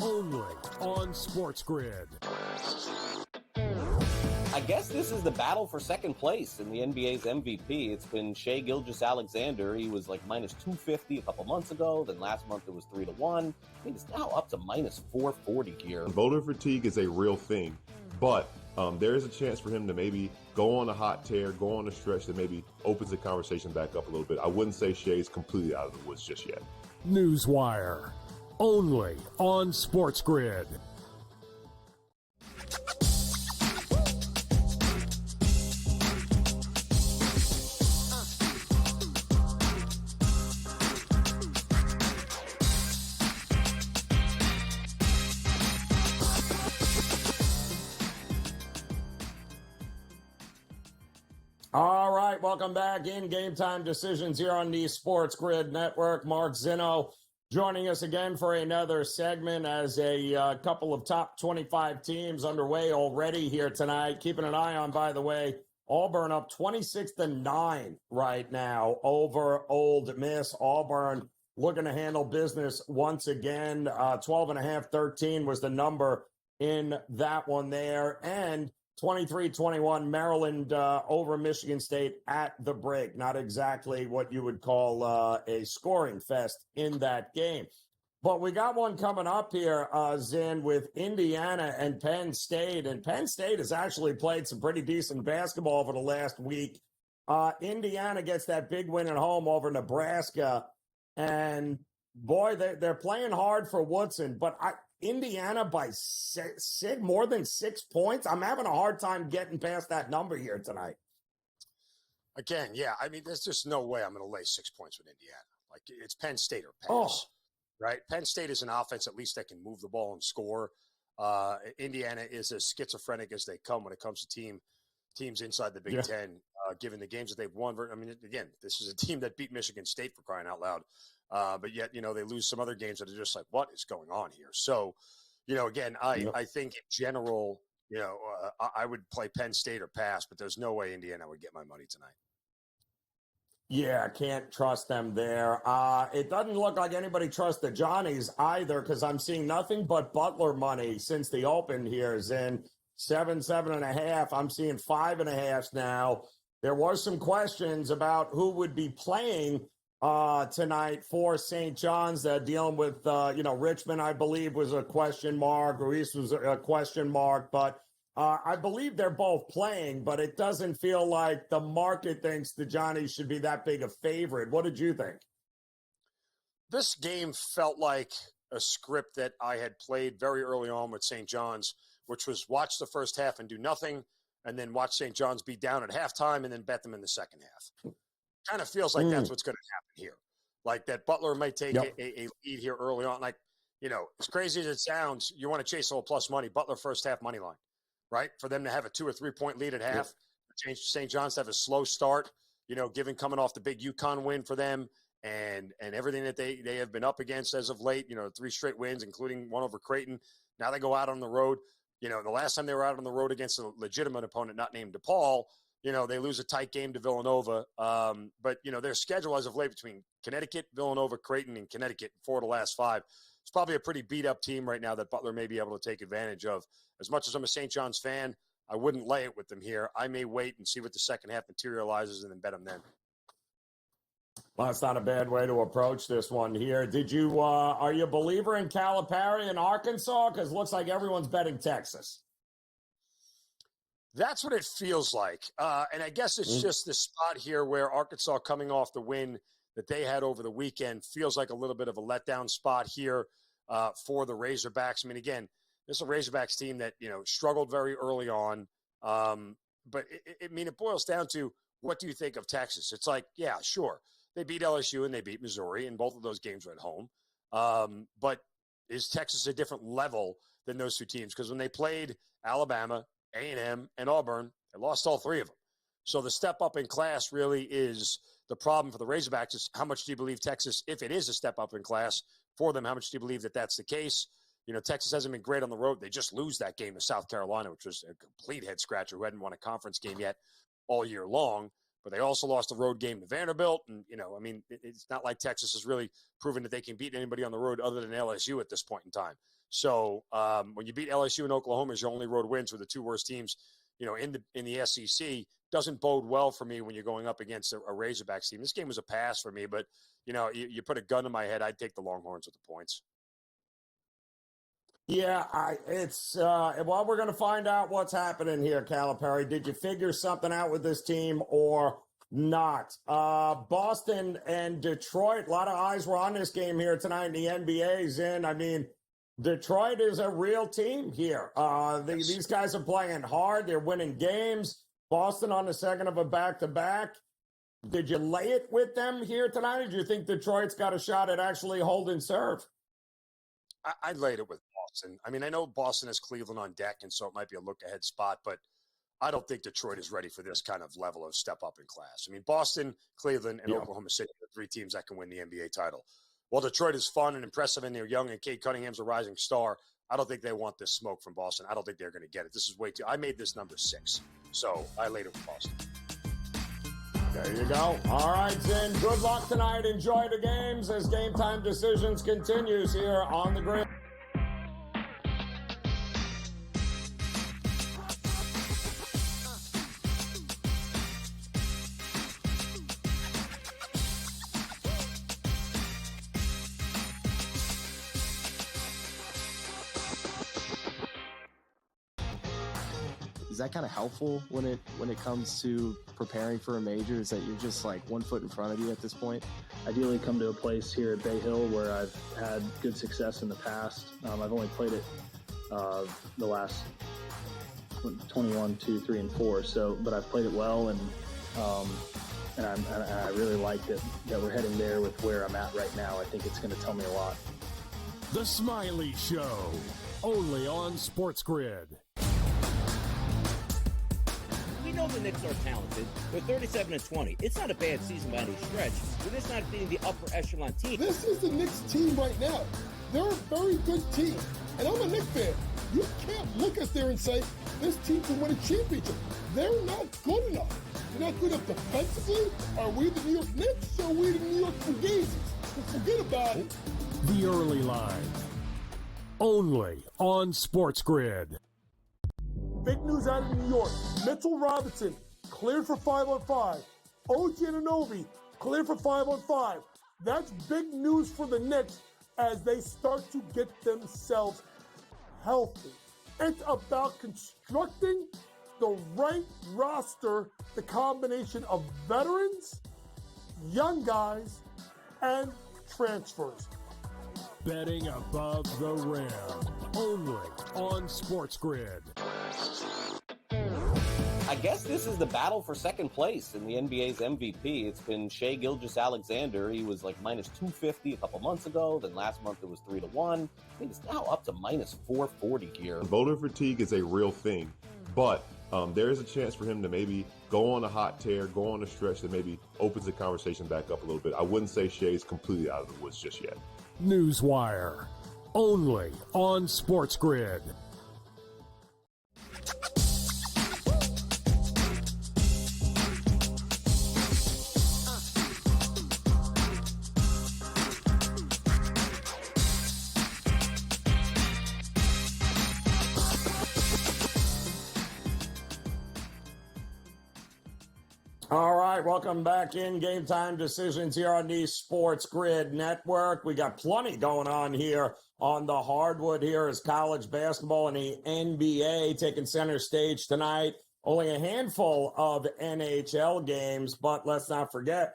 only on SportsGrid. I guess this is the battle for second place in the NBA's MVP. It's been Shai Gilgeous-Alexander. He was like minus 250 a couple months ago. Then last month it was 3-1. I think it's now up to minus 440 here. Voter fatigue is a real thing, but there is a chance for him to maybe go on a hot tear, go on a stretch that maybe opens the conversation back up a little bit. I wouldn't say Shai's completely out of the woods just yet. Newswire, only on SportsGrid. All right, welcome back in Game Time Decisions here on the Sports Grid Network. Mark Zinno joining us again for another segment as a couple of top 25 teams underway already here tonight. Keeping an eye on, by the way, Auburn up 26-9 right now over Ole Miss. Auburn looking to handle business once again. 12.5-13 was the number in that one there. And 23-21 Maryland over Michigan State at the break. Not exactly what you would call a scoring fest in that game. But we got one coming up here, Zin, with Indiana and Penn State. And Penn State has actually played some pretty decent basketball over the last week. Indiana gets that big win at home over Nebraska. And, boy, they're playing hard for Woodson. But Indiana by more than 6 points. I'm having a hard time getting past that number here tonight. Again, yeah. I mean, there's just no way I'm going to lay 6 points with Indiana. Like, it's Penn State or pass, right? Penn State is an offense, at least, that can move the ball and score. Indiana is as schizophrenic as they come when it comes to teams inside the Big Ten, given the games that they've won. I mean, again, this is a team that beat Michigan State, for crying out loud. But yet, they lose some other games that are just like, what is going on here? So, again, I think in general, I would play Penn State or pass, but there's no way Indiana would get my money tonight. Yeah, can't trust them there. It doesn't look like anybody trusts the Johnnies either, because I'm seeing nothing but Butler money since the open here is in 7.5. I'm seeing 5.5 now. There were some questions about who would be playing tonight for St. John's, dealing with, Richmond, I believe, was a question mark. Ruiz was a question mark. But I believe they're both playing, but it doesn't feel like the market thinks the Johnnies should be that big a favorite. What did you think? This game felt like a script that I had played very early on with St. John's, which was watch the first half and do nothing, and then watch St. John's be down at halftime and then bet them in the second half. Kind of feels like that's what's going to happen here. Like that Butler might take a lead here early on. Like, as crazy as it sounds, you want to chase a little plus money. Butler first half money line, right? For them to have a 2 or 3 point lead at half, St. John's to have a slow start, given coming off the big UConn win for them and everything that they have been up against as of late, 3 straight wins, including one over Creighton. Now they go out on the road. The last time they were out on the road against a legitimate opponent, not named DePaul, they lose a tight game to Villanova. But, their schedule as of late between Connecticut, Villanova, Creighton, and Connecticut, 4 of the last 5, it's probably a pretty beat-up team right now that Butler may be able to take advantage of. As much as I'm a St. John's fan, I wouldn't lay it with them here. I may wait and see what the second half materializes and then bet them then. Well, that's not a bad way to approach this one here. Did you, are you a believer in Calipari in Arkansas? Because it looks like everyone's betting Texas. That's what it feels like. And I guess it's just the spot here where Arkansas, coming off the win that they had over the weekend, feels like a little bit of a letdown spot here for the Razorbacks. I mean, again, this is a Razorbacks team that, struggled very early on. But it boils down to, what do you think of Texas? It's like, yeah, sure. They beat LSU and they beat Missouri, and both of those games were at home. But is Texas a different level than those two teams? Because when they played Alabama, A&M, and Auburn, they lost all 3 of them. So the step up in class really is the problem for the Razorbacks. Is how much do you believe Texas, if it is a step up in class for them, how much do you believe that that's the case? Texas hasn't been great on the road. They just lose that game to South Carolina, which was a complete head-scratcher, who hadn't won a conference game yet all year long. But they also lost the road game to Vanderbilt. And, it's not like Texas has really proven that they can beat anybody on the road other than LSU at this point in time. So when you beat LSU and Oklahoma as your only road wins with the 2 worst teams, in the SEC, doesn't bode well for me when you're going up against a Razorbacks team. This game was a pass for me, but, you put a gun to my head, I'd take the Longhorns with the points. Yeah, well, we're going to find out what's happening here, Calipari. Did you figure something out with this team, or not. Boston and Detroit, a lot of eyes were on this game here tonight. The NBA's in. I mean, Detroit is a real team here. These guys are playing hard. They're winning games. Boston on the second of a back-to-back. Did you lay it with them here tonight, or do you think Detroit's got a shot at actually holding serve? I laid it with Boston. I mean, I know Boston has Cleveland on deck, and so it might be a look-ahead spot, but I don't think Detroit is ready for this kind of level of step up in class. I mean, Boston, Cleveland, and Oklahoma City are 3 teams that can win the NBA title. While Detroit is fun and impressive and they're young and Cade Cunningham's a rising star, I don't think they want this smoke from Boston. I don't think they're going to get it. This is way too – I made this number 6, so I laid it with Boston. There you go. All right, Zin. Good luck tonight. Enjoy the games as Game Time Decisions continues here on the Grid. Is that kind of helpful when it comes to preparing for a major? Is that you're just like 1 foot in front of you at this point? Ideally come to a place here at Bay Hill where I've had good success in the past. I've only played it the last 21, 2, 3, and 4. But I've played it well, and I really like that we're heading there with where I'm at right now. I think it's going to tell me a lot. The Smiley Show, only on SportsGrid. We know the Knicks are talented. They're 37-20. It's not a bad season by any stretch. They're just not beating the upper echelon team. This is the Knicks team right now. They're a very good team. And I'm a Knicks fan. You can't look at there and say, this team can win a championship. They're not good enough. They're not good enough defensively. Are we the New York Knicks or are we the New York Fugazis? Forget about it. The Early Line, only on SportsGrid. Big news out of New York. Mitchell Robinson cleared for 5-on-5. OG Anunoby cleared for 5-on-5. That's big news for the Knicks as they start to get themselves healthy. It's about constructing the right roster, the combination of veterans, young guys, and transfers. Betting above the rim, only on SportsGrid. I guess this is the battle for second place in the NBA's MVP. It's been Shai Gilgeous-Alexander. He was like minus 250 a couple months ago. Then last month it was 3-1. I think it's now up to minus 440 here. Voter fatigue is a real thing, but there is a chance for him to maybe go on a hot tear, go on a stretch that maybe opens the conversation back up a little bit. I wouldn't say Shai's completely out of the woods just yet. Newswire, only on SportsGrid. All right, welcome back in Game Time Decisions here on the SportsGrid Network. We got plenty going on here on the hardwood here as college basketball and the NBA taking center stage tonight. Only a handful of NHL games, but let's not forget,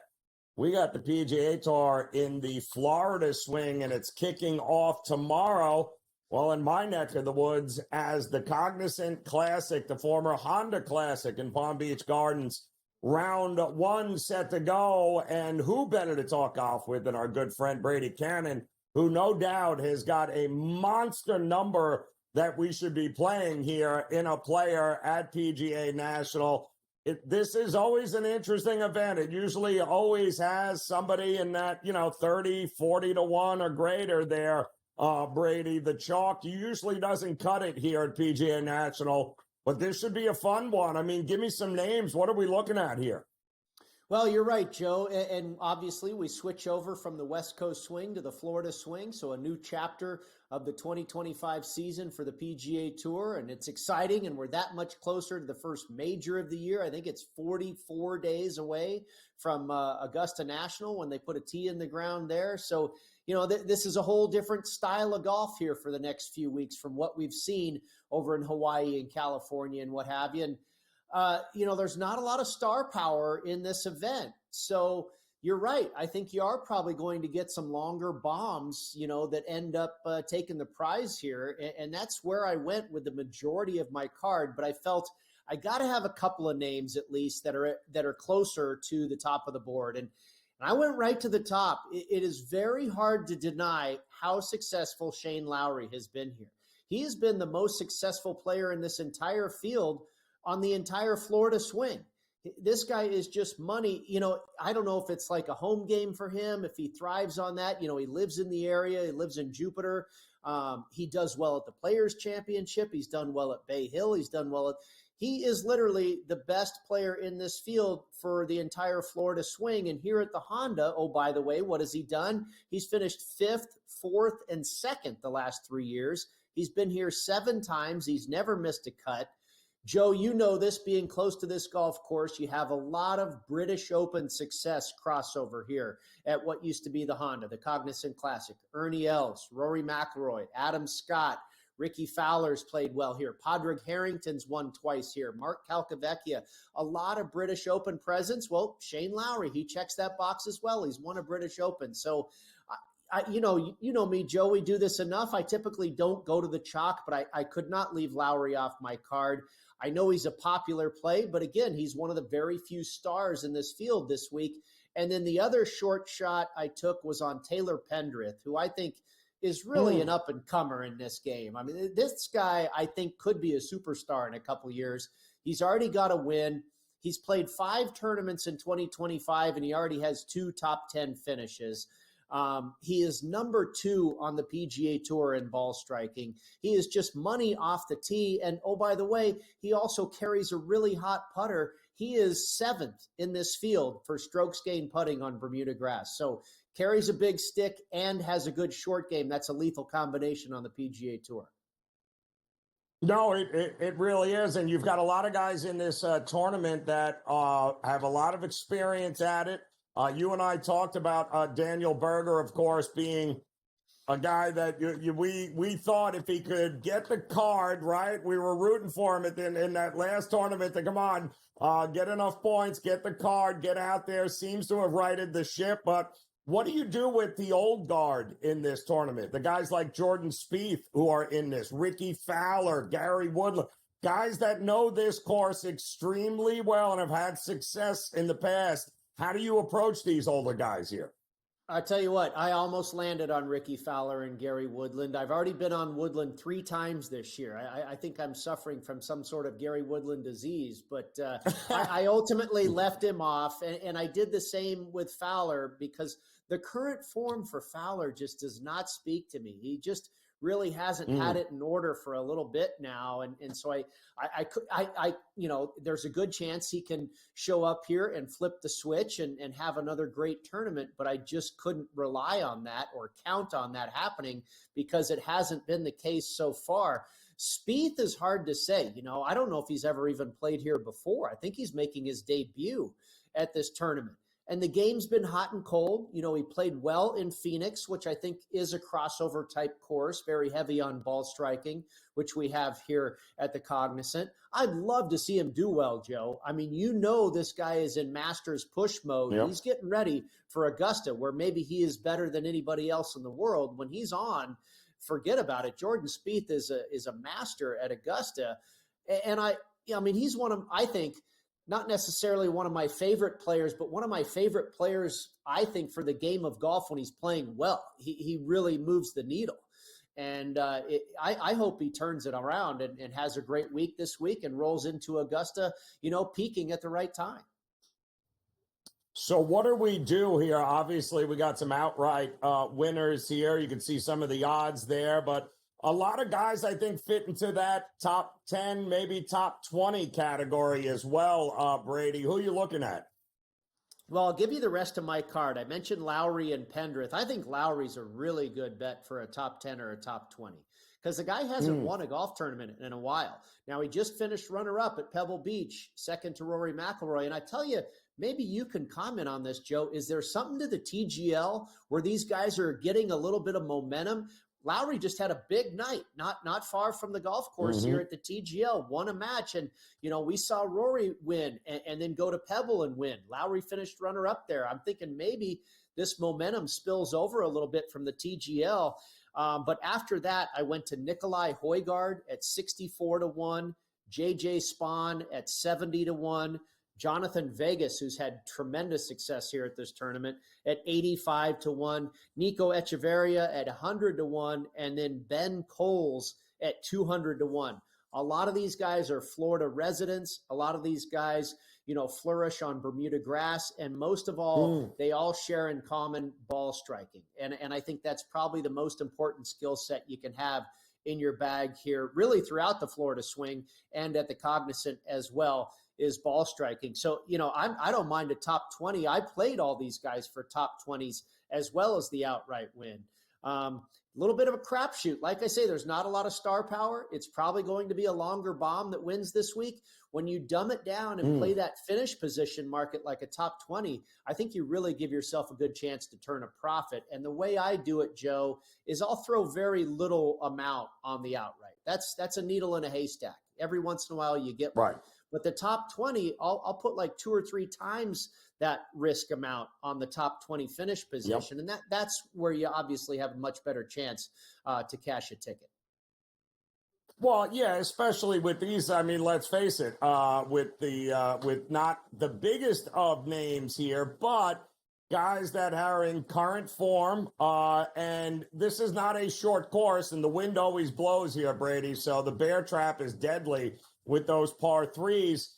we got the PGA Tour in the Florida swing, and it's kicking off tomorrow. Well, in my neck of the woods, as the Cognizant Classic, the former Honda Classic in Palm Beach Gardens. Round 1 set to go, and who better to talk golf with than our good friend Brady Cannon, who no doubt has got a monster number that we should be playing here in a player at PGA National. This is always an interesting event. It usually always has somebody in that, 30, 40 to 1 or greater there, Brady. The chalk usually doesn't cut it here at PGA National. But this should be a fun one. I mean, give me some names. What are we looking at here? Well, you're right, Joe. And obviously, we switch over from the West Coast swing to the Florida swing. So a new chapter of the 2025 season for the PGA Tour. And it's exciting. And we're that much closer to the first major of the year. I think it's 44 days away from Augusta National when they put a tee in the ground there. So, this is a whole different style of golf here for the next few weeks from what we've seen over in Hawaii and California and what have you. And there's not a lot of star power in this event. So you're right. I think you are probably going to get some longer bombs, that end up taking the prize here. And that's where I went with the majority of my card. But I felt I got to have a couple of names at least that are closer to the top of the board. And I went right to the top. It is very hard to deny how successful Shane Lowry has been here. He has been the most successful player in this entire field on the entire Florida swing. This guy is just money. I don't know if it's like a home game for him, if he thrives on that. He lives in the area. He lives in Jupiter. He does well at the Players Championship. He's done well at Bay Hill. He is literally the best player in this field for the entire Florida swing. And here at the Honda, oh, by the way, what has he done? He's finished 5th, 4th, and 2nd the last 3 years. He's been here 7 times. He's never missed a cut. Joe, this, being close to this golf course, you have a lot of British Open success crossover here at what used to be the Honda, the Cognizant Classic. Ernie Els, Rory McIlroy, Adam Scott, Ricky Fowler's played well here. Padraig Harrington's won twice here. Mark Calcavecchia, a lot of British Open presence. Well, Shane Lowry, he checks that box as well. He's won a British Open. So, you know me, Joe, we do this enough. I typically don't go to the chalk, but I could not leave Lowry off my card. I know he's a popular play, but again, he's one of the very few stars in this field this week. And then the other short shot I took was on Taylor Pendrith, who I think is really an up-and-comer in this game. I mean, this guy, I think, could be a superstar in a couple years. He's already got a win. He's played 5 tournaments in 2025, and he already has 2 top 10 finishes. He is number 2 on the PGA Tour in ball striking. He is just money off the tee. And, oh, by the way, he also carries a really hot putter. He is 7th in this field for strokes gained putting on Bermuda grass. So carries a big stick and has a good short game. That's a lethal combination on the PGA Tour. No, it really is. And you've got a lot of guys in this tournament that have a lot of experience at it. You and I talked about Daniel Berger, of course, being a guy that we thought if he could get the card, right, we were rooting for him in that last tournament to come on, get enough points, get the card, get out there. Seems to have righted the ship. But what do you do with the old guard in this tournament? The guys like Jordan Spieth who are in this, Ricky Fowler, Gary Woodland, guys that know this course extremely well and have had success in the past. How do you approach these older guys here? I tell you what, I almost landed on Ricky Fowler and Gary Woodland. I've already been on Woodland 3 times this year. I think I'm suffering from some sort of Gary Woodland disease, but I ultimately left him off, and I did the same with Fowler because the current form for Fowler just does not speak to me. He just really hasn't had it in order for a little bit now. And so I there's a good chance he can show up here and flip the switch and have another great tournament, but I just couldn't rely on that or count on that happening because it hasn't been the case so far. Spieth is hard to say. I don't know if he's ever even played here before. I think he's making his debut at this tournament. And the game's been hot and cold. He played well in Phoenix, which I think is a crossover type course, very heavy on ball striking, which we have here at the Cognizant. I'd love to see him do well, Joe. I mean, this guy is in Masters push mode. Yep. He's getting ready for Augusta, where maybe he is better than anybody else in the world. When he's on, forget about it. Jordan Spieth is a master at Augusta. And I mean, he's one of, I think, not necessarily one of my favorite players, but one of my favorite players, I think, for the game of golf when he's playing well. He really moves the needle. And I hope he turns it around and has a great week this week and rolls into Augusta, peaking at the right time. So what do we do here? Obviously, we got some outright winners here. You can see some of the odds there, but a lot of guys, I think, fit into that top 10, maybe top 20 category as well, Brady. Who are you looking at? Well, I'll give you the rest of my card. I mentioned Lowry and Pendrith. I think Lowry's a really good bet for a top 10 or a top 20 because the guy hasn't won a golf tournament in a while. Now, he just finished runner-up at Pebble Beach, second to Rory McIlroy. And I tell you, maybe you can comment on this, Joe. Is there something to the TGL where these guys are getting a little bit of momentum? Lowry just had a big night, not far from the golf course here at the TGL, won a match. And, we saw Rory win and then go to Pebble and win. Lowry finished runner-up there. I'm thinking maybe this momentum spills over a little bit from the TGL. But after that, I went to Nikolai Højgaard at 64-1, JJ Spahn at 70-1, Jonathan Vegas, who's had tremendous success here at this tournament, at 85-1, Nico Echeverria at 100-1, and then Ben Coles at 200-1. A lot of these guys are Florida residents. A lot of these guys, flourish on Bermuda grass. And most of all, they all share in common ball striking. And I think that's probably the most important skill set you can have in your bag here, really throughout the Florida swing and at the Cognizant as well, is ball striking. So, I don't mind a top 20. I played all these guys for top 20s as well as the outright win. A little bit of a crapshoot. Like I say, there's not a lot of star power. It's probably going to be a longer bomb that wins this week. When you dumb it down and play that finish position market like a top 20, I think you really give yourself a good chance to turn a profit. And the way I do it, Joe, is I'll throw very little amount on the outright. That's a needle in a haystack. Every once in a while you get one. But the top 20, I'll put like 2 or 3 times that risk amount on the top 20 finish position. And that's where you obviously have a much better chance to cash a ticket. Well, yeah, especially with these. I mean, let's face it, with not the biggest of names here, but guys that are in current form. And this is not a short course, and the wind always blows here, Brady. So the bear trap is deadly with those par threes.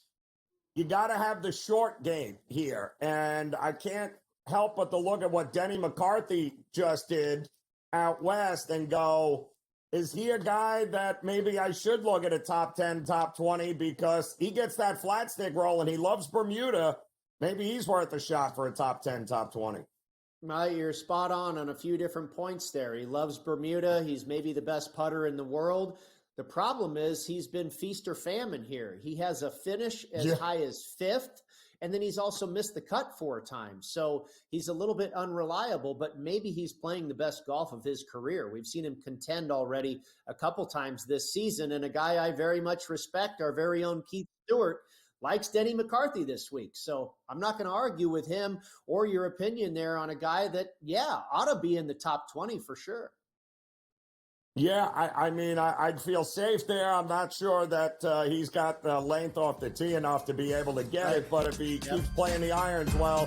You got to have the short game here. And I can't help but to look at what Denny McCarthy just did out west and go, is he a guy that maybe I should look at a top 10, top 20, because he gets that flat stick roll and he loves Bermuda. Maybe he's worth a shot for a top 10, top 20. Well, you're spot on a few different points there. He loves Bermuda. He's maybe the best putter in the world. The problem is he's been feast or famine here. He has a finish as high as 5th, and then he's also missed the cut 4 times. So he's a little bit unreliable, but maybe he's playing the best golf of his career. We've seen him contend already a couple times this season, and a guy I very much respect, our very own Keith Stewart, likes Denny McCarthy this week. So I'm not going to argue with him or your opinion there on a guy that, ought to be in the top 20 for sure. Yeah, I mean, I'd feel safe there. I'm not sure that he's got the length off the tee enough to be able to get it, but if he keeps playing the irons well,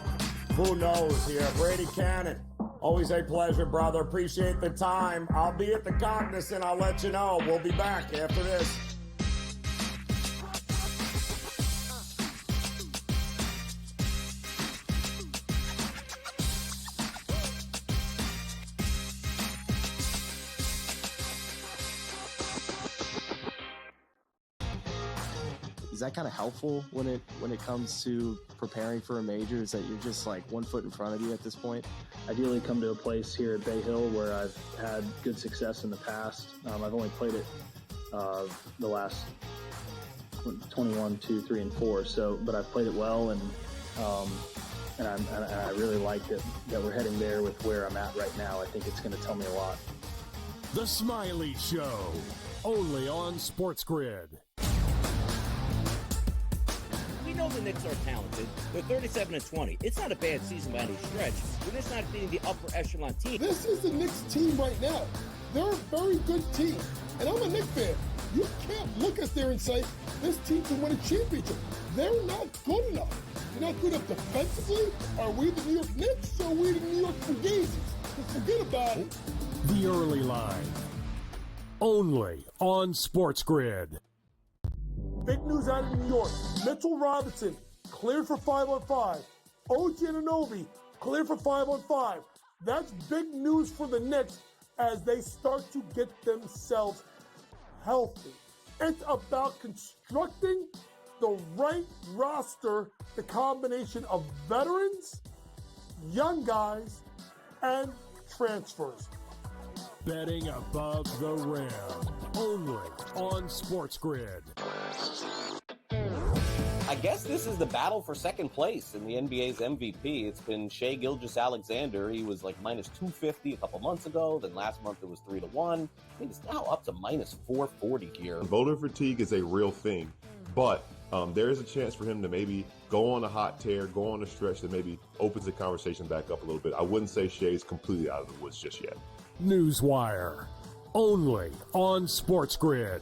who knows here. Brady Cannon, always a pleasure, brother. Appreciate the time. I'll be at the Cognizant. I'll let you know. We'll be back after this. Is that kind of helpful when it comes to preparing for a major? Is that you're just like 1 foot in front of you at this point? Ideally come to a place here at Bay Hill where I've had good success in the past. I've only played it the last 21, 2, 3, and 4. So, but I've played it well, and I really like that we're heading there with where I'm at right now. I think it's going to tell me a lot. The Smiley Show, only on SportsGrid. We know the Knicks are talented. They're 37-20. It's not a bad season by any stretch. They're just not beating the upper echelon team. This is the Knicks team right now. They're a very good team. And I'm a Knicks fan. You can't look at there and say, this team can win a championship. They're not good enough. They're not good enough defensively. Are we the New York Knicks or are we the New York Fugazis? Just forget about it. The Early Line, only on SportsGrid. Big news out of New York. Mitchell Robinson, cleared for 5-on-5. OG Anunoby, cleared for 5-on-5. That's big news for the Knicks as they start to get themselves healthy. It's about constructing the right roster, the combination of veterans, young guys, and transfers. Betting above the rim, only on SportsGrid. I guess this is the battle for second place in the NBA's MVP. It's been Shai Gilgeous-Alexander. He was like minus 250 a couple months ago. Then last month it was 3-1. I think it's now up to minus 440 here. Voter fatigue is a real thing, but there is a chance for him to maybe go on a hot tear, go on a stretch that maybe opens the conversation back up a little bit. I wouldn't say Shai's completely out of the woods just yet. Newswire, only on SportsGrid.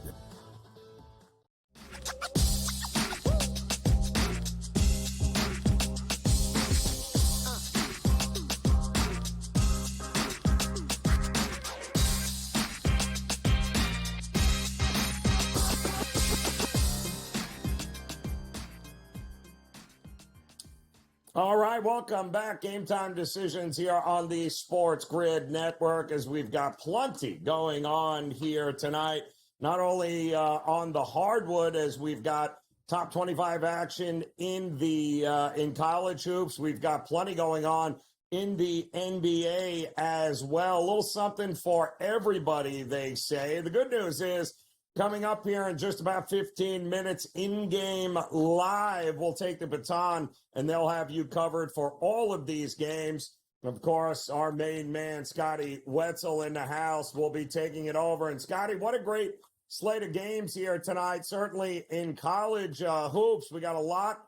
All right, welcome back. Game Time Decisions here on the Sports Grid Network, as we've got plenty going on here tonight. Not only on the hardwood, as we've got top 25 action in the in college hoops, we've got plenty going on in the NBA as well. A little something for everybody, they say. The good news is, coming up here in just about 15 minutes, in-game live, we'll take the baton, and they'll have you covered for all of these games. Of course, our main man, Scotty Wetzel, in the house, will be taking it over. And, Scotty, what a great slate of games here tonight, certainly in college hoops. We got a lot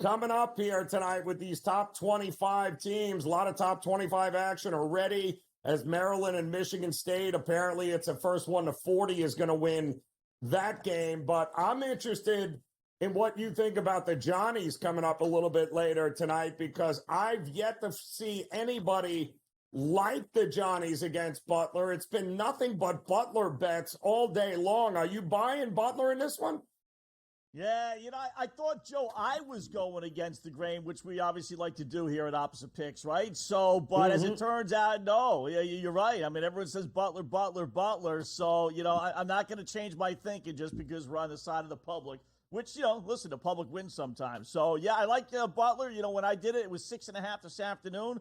coming up here tonight with these top 25 teams. A lot of top 25 action already, as Maryland and Michigan State, apparently it's a first 1 to 40 is going to win that game. But I'm interested in what you think about the Johnnies coming up a little bit later tonight, because I've yet to see anybody like the Johnnies against Butler. It's been nothing but Butler bets all day long. Are you buying Butler in this one? Yeah, I thought, Joe, I was going against the grain, which we obviously like to do here at Opposite Picks, right? So, but as it turns out, no, you're right. I mean, everyone says Butler, Butler, Butler. So, I'm not going to change my thinking just because we're on the side of the public, which, listen, the public wins sometimes. So, yeah, I like Butler. When I did it, it was 6.5 this afternoon.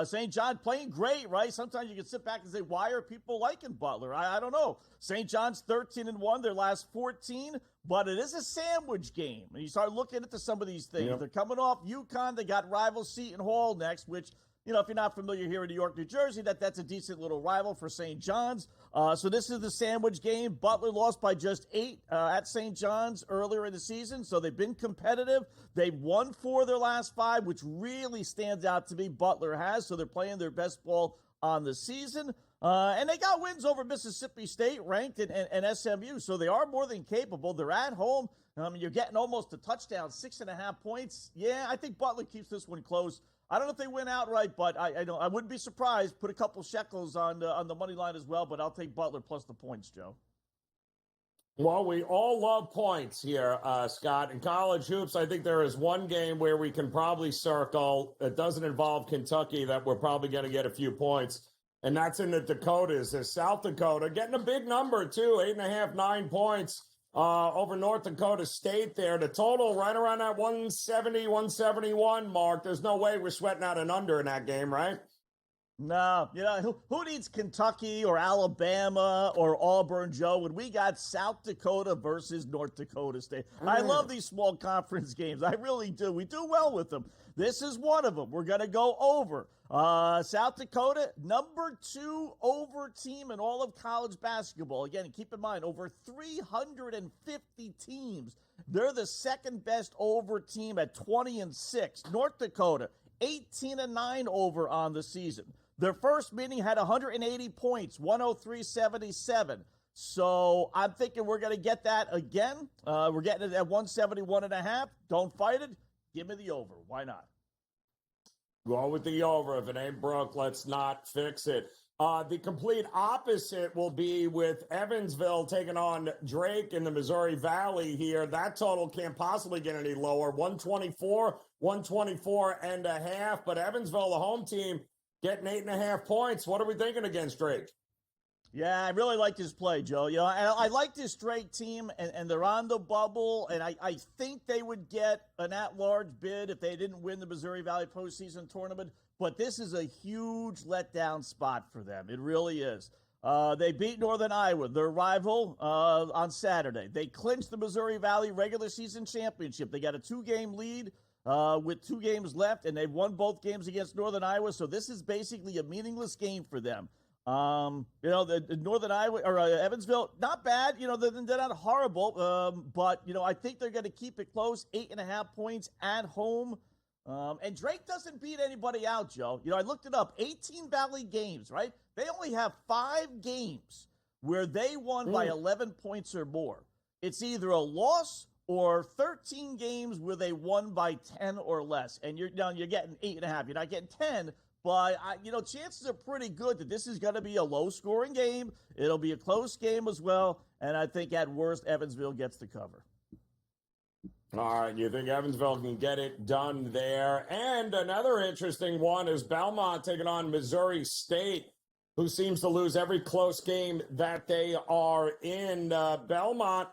St. John playing great, right? Sometimes you can sit back and say, why are people liking Butler? I don't know. St. John's 13-1, their last 14, but it is a sandwich game. And you start looking into some of these things. Yep. They're coming off UConn. They got rival Seton Hall next, which, if you're not familiar here in New York, New Jersey, that's a decent little rival for St. John's. So this is the sandwich game. Butler lost by just 8 at St. John's earlier in the season, so they've been competitive. They've won 4 of their last 5, which really stands out to me. Butler has, so they're playing their best ball on the season. And they got wins over Mississippi State, ranked, and SMU, so they are more than capable. They're at home. You're getting almost a touchdown, 6.5 points. Yeah, I think Butler keeps this one close. I don't know if they win outright, but I wouldn't be surprised. Put a couple shekels on the money line as well, but I'll take Butler plus the points, Joe. Well, we all love points here, Scott. In college hoops, I think there is one game where we can probably circle that doesn't involve Kentucky that we're probably going to get a few points, and that's in the Dakotas. There's South Dakota getting a big number, too, 8.5, 9 points over North Dakota State there. The total right around that 170, 171 mark. There's no way we're sweating out an under in that game, right? No, who needs Kentucky or Alabama or Auburn, Joe, when we got South Dakota versus North Dakota State? I love these small conference games. I really do. We do well with them. This is one of them. We're going to go over. South Dakota, number 2 over team in all of college basketball. Again, keep in mind, over 350 teams. They're the second best over team at 20-6. North Dakota, 18-9 over on the season. Their first meeting had 180 points, 103-77. So I'm thinking we're going to get that again. We're getting it at 171.5. Don't fight it. Give me the over. Why not? Go with the over. If it ain't broke, let's not fix it. The complete opposite will be with Evansville taking on Drake in the Missouri Valley here. That total can't possibly get any lower. 124.5. But Evansville, the home team, getting 8.5 points. What are we thinking against Drake? Yeah, I really like this play, Joe. I like this Drake team, and they're on the bubble, and I think they would get an at-large bid if they didn't win the Missouri Valley postseason tournament. But this is a huge letdown spot for them. It really is. They beat Northern Iowa, their rival, on Saturday. They clinched the Missouri Valley regular season championship. They got a 2-game lead with 2 games left, and they've won both games against Northern Iowa. So this is basically a meaningless game for them. The Northern Iowa or Evansville, not bad. They're not horrible, but I think they're going to keep it close. 8.5 points at home. And Drake doesn't beat anybody out, Joe. I looked it up. 18 Valley games, right? They only have 5 games where they won by 11 points or more. It's either a loss or 13 games where they won by 10 or less. And you're getting 8.5. You're not getting 10, but chances are pretty good that this is going to be a low-scoring game. It'll be a close game as well. And I think at worst, Evansville gets the cover. All right, you think Evansville can get it done there? And another interesting one is Belmont taking on Missouri State, who seems to lose every close game that they are in. Belmont,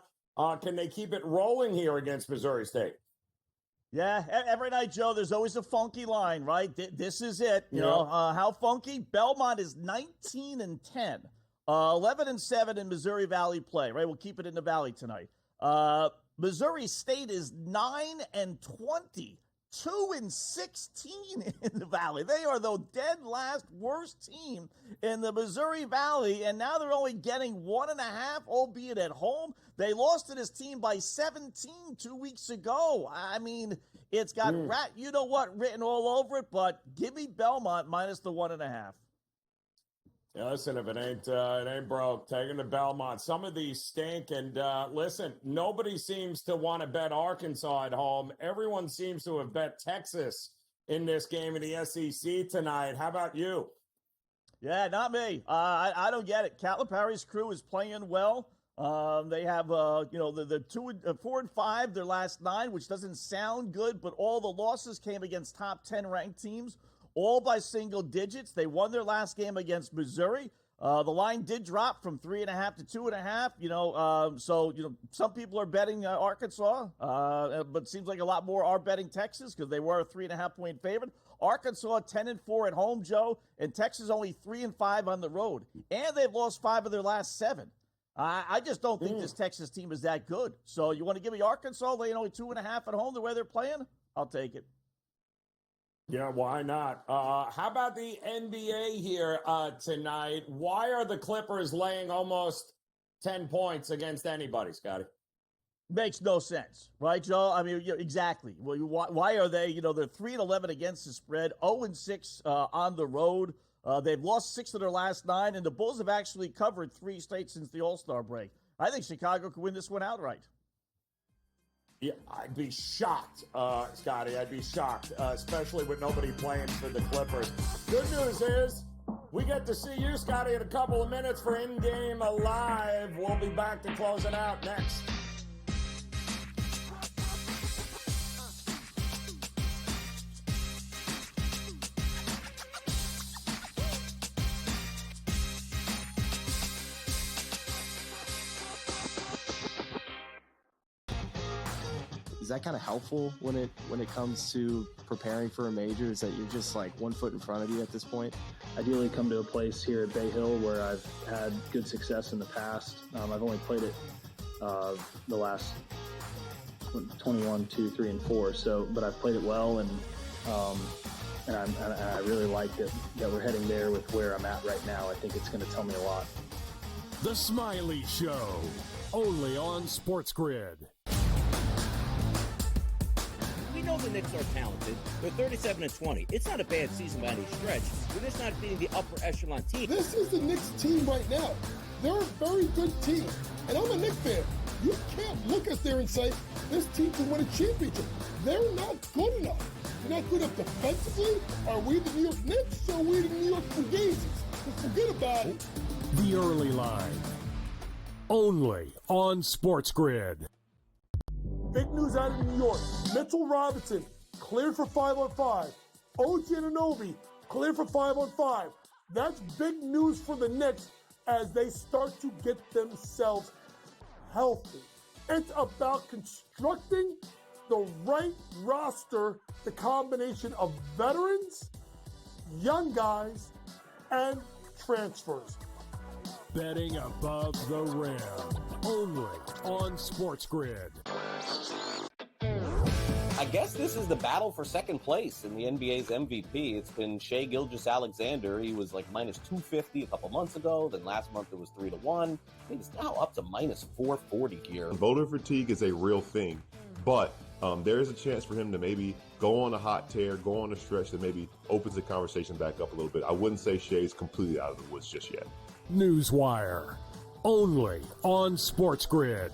can they keep it rolling here against Missouri State? Yeah, every night, Joe, there's always a funky line, right? This is it. You know, how funky? Belmont is 19-10, 11-7 in Missouri Valley play, right? We'll keep it in the Valley tonight. Missouri State is 9-20, 2-16 in the Valley. They are the dead last worst team in the Missouri Valley, and now they're only getting 1.5, albeit at home. They lost to this team by 17 2 weeks ago. I mean, it's got written all over it, but give me Belmont minus the 1.5. Yeah, listen, if it ain't broke, taking the Belmont. Some of these stink, and listen, nobody seems to want to bet Arkansas at home. Everyone seems to have bet Texas in this game in the SEC tonight. How about you? Yeah, not me. I don't get it. Calipari's crew is playing well. They have, the 4-5, their last 9, which doesn't sound good, but all the losses came against top 10 ranked teams. All by single digits. They won their last game against Missouri. The line did drop from 3.5 to 2.5. So some people are betting Arkansas, but it seems like a lot more are betting Texas because they were a 3.5 point favorite. Arkansas 10-4 at home, Joe, and Texas only 3-5 on the road, and they've lost 5 of their last 7. I just don't think this Texas team is that good. So you want to give me Arkansas laying only 2.5 at home the way they're playing? I'll take it. Yeah, why not? How about the NBA here tonight? Why are the Clippers laying almost 10 points against anybody, Scotty? Makes no sense, right, Joe? I mean, exactly. Well, why are they? They're 3-11 against the spread, 0-6 on the road. They've lost 6 of their last 9, and the Bulls have actually covered 3 straight since the All-Star break. I think Chicago could win this one outright. Yeah, I'd be shocked, Scotty. I'd be shocked, especially with nobody playing for the Clippers. Good news is we get to see you, Scotty, in a couple of minutes for In Game Live. We'll be back to close it out next. Is that kind of helpful when it comes to preparing for a major? Is that you're just like 1 foot in front of you at this point? Ideally come to a place here at Bay Hill where I've had good success in the past. I've only played it the last 21, 2, 3, and 4. But I've played it well, and I really like that we're heading there with where I'm at right now. I think it's going to tell me a lot. The Smiley Show, only on SportsGrid. We know the Knicks are talented. They're 37-20. It's not a bad season by any stretch. They're just not beating the upper echelon team. This is the Knicks team right now. They're a very good team. And I'm a Knicks fan. You can't look us there and say, this team can win a championship. They're not good enough. They're not good enough defensively. Are we the New York Knicks or are we the New York Fugazis? Just forget about it. The Early Line, only on SportsGrid. Big news out of New York. Mitchell Robinson cleared for 5-on-5. OG Anunoby cleared for 5-on-5. That's big news for the Knicks as they start to get themselves healthy. It's about constructing the right roster, the combination of veterans, young guys, and transfers. Betting above the rim. Only on SportsGrid. I guess this is the battle for second place in the NBA's MVP. It's been Shai Gilgeous-Alexander. He was like minus 250 a couple months ago. Then last month it was 3-1. I think it's now up to minus 440 here. Voter fatigue is a real thing, but there is a chance for him to maybe go on a hot tear, go on a stretch that maybe opens the conversation back up a little bit. I wouldn't say Shai's completely out of the woods just yet. Newswire. Only on SportsGrid.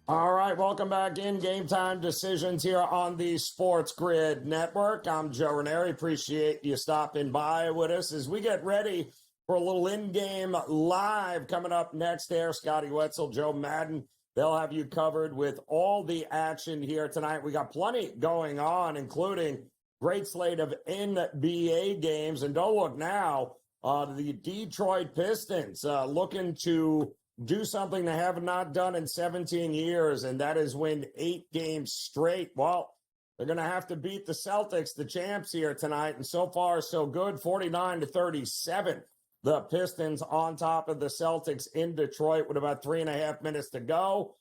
All right, welcome back in Game Time Decisions here on the Sports Grid Network. I'm Joe Raineri. Appreciate you stopping by with us as we get ready for a little in-game live coming up next there. Scotty Wetzel, Joe Madden, they'll have you covered with all the action here tonight. We got plenty going on, including great slate of NBA games. And don't look now, the Detroit Pistons looking to do something they have not done in 17 years, and that is win 8 games straight. Well, they're going to have to beat the Celtics, the champs here tonight, and so far so good, 49-37. The Pistons on top of the Celtics in Detroit with about 3.5 minutes to go.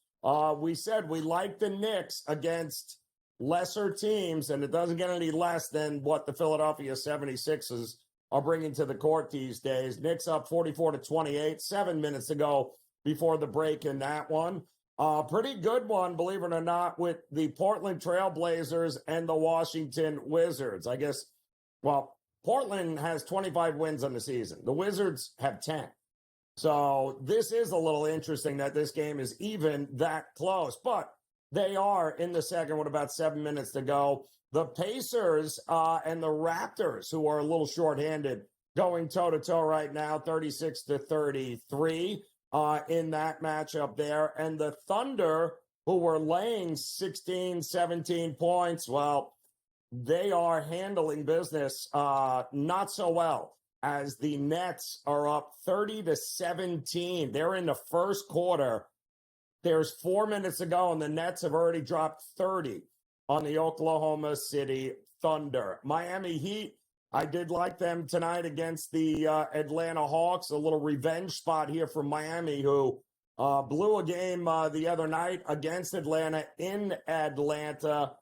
We said we like the Knicks against lesser teams, and it doesn't get any less than what the Philadelphia 76ers are bringing to the court these days. Knicks up 44-28, 7 minutes to go before the break in that one. Pretty good one, believe it or not, with the Portland Trailblazers and the Washington Wizards. I guess, well, Portland has 25 wins on the season. The Wizards have 10. So this is a little interesting that this game is even that close. But they are in the second with about 7 minutes to go. The Pacers and the Raptors, who are a little shorthanded, going toe-to-toe right now, 36-33. In that matchup there. And the Thunder, who were laying 16, 17 points, well, they are handling business not so well, as the Nets are up 30-17. They're in the first quarter. There's 4 minutes to go, and the Nets have already dropped 30 on the Oklahoma City Thunder. Miami Heat, I did like them tonight against the Atlanta Hawks. A little revenge spot here from Miami, who blew a game the other night against Atlanta in Atlanta.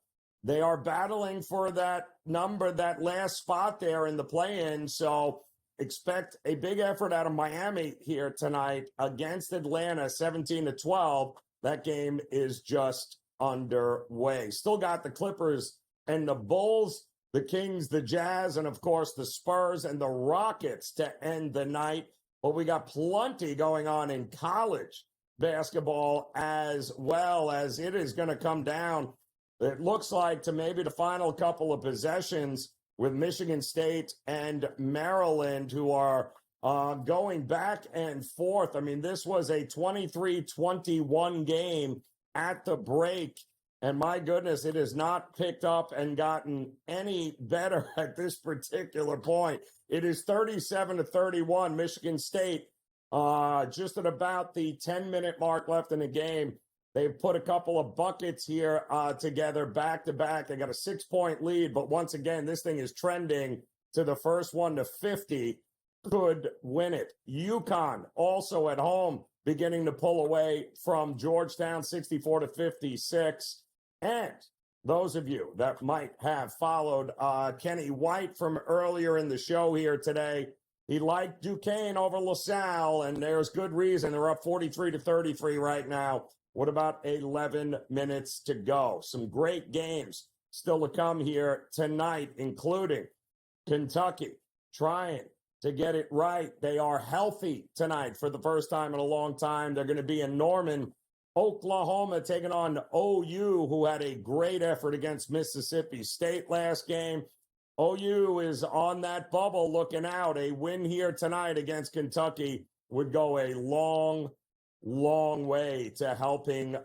They are battling for that number, that last spot there in the play-in. So expect a big effort out of Miami here tonight against Atlanta, 17-12. That game is just underway. Still got the Clippers and the Bulls, the Kings, the Jazz, and, of course, the Spurs and the Rockets to end the night. But we got plenty going on in college basketball as well, as it is going to come down, it looks like, to maybe the final couple of possessions with Michigan State and Maryland, who are going back and forth. I mean, this was a 23-21 game at the break. And my goodness, it has not picked up and gotten any better at this particular point. It is 37-31. Michigan State, just at about the 10-minute mark left in the game. They've put a couple of buckets here together back-to-back. They got a 6-point lead, but once again, this thing is trending to the first one to 50. Could win it. UConn also at home beginning to pull away from Georgetown, 64-56. And those of you that might have followed Kenny White from earlier in the show here today, he liked Duquesne over LaSalle, and there's good reason. They're up 43-33 right now with about 11 minutes to go. Some great games still to come here tonight, including Kentucky trying to get it right. They are healthy tonight for the first time in a long time. They're going to be in Norman, Oklahoma, taking on OU, who had a great effort against Mississippi State last game. OU is on that bubble looking out. A win here tonight against Kentucky would go a long, long way to helping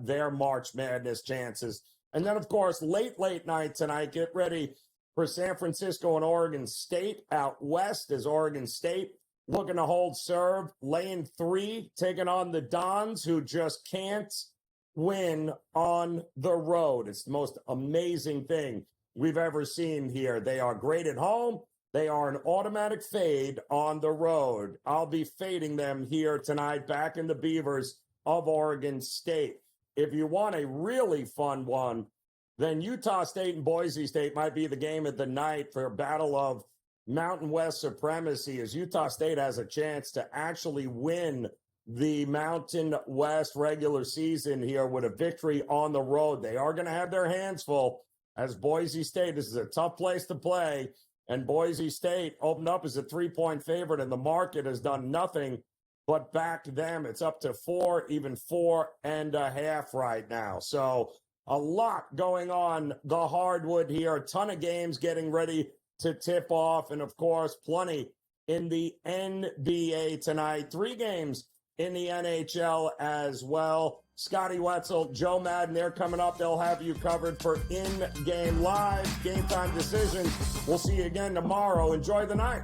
their March Madness chances. And then, of course, late night tonight, get ready for San Francisco and Oregon State. Out west is Oregon State looking to hold serve. Lane 3 taking on the Dons, who just can't win on the road. It's the most amazing thing we've ever seen here. They are great at home. They are an automatic fade on the road. I'll be fading them here tonight back in the Beavers of Oregon State. If you want a really fun one, then Utah State and Boise State might be the game of the night for a battle of Mountain West supremacy, as Utah State has a chance to actually win the Mountain West regular season here with a victory on the road. They are going to have their hands full as Boise State. This is a tough place to play, and Boise State opened up as a 3-point favorite, and the market has done nothing but back them. It's up to 4, even 4.5 right now. So a lot going on the hardwood here. A ton of games getting ready to tip off. And, of course, plenty in the NBA tonight. 3 games in the NHL as well. Scotty Wetzel, Joe Madden, they're coming up. They'll have you covered for In-Game Live, Game Time Decisions. We'll see you again tomorrow. Enjoy the night.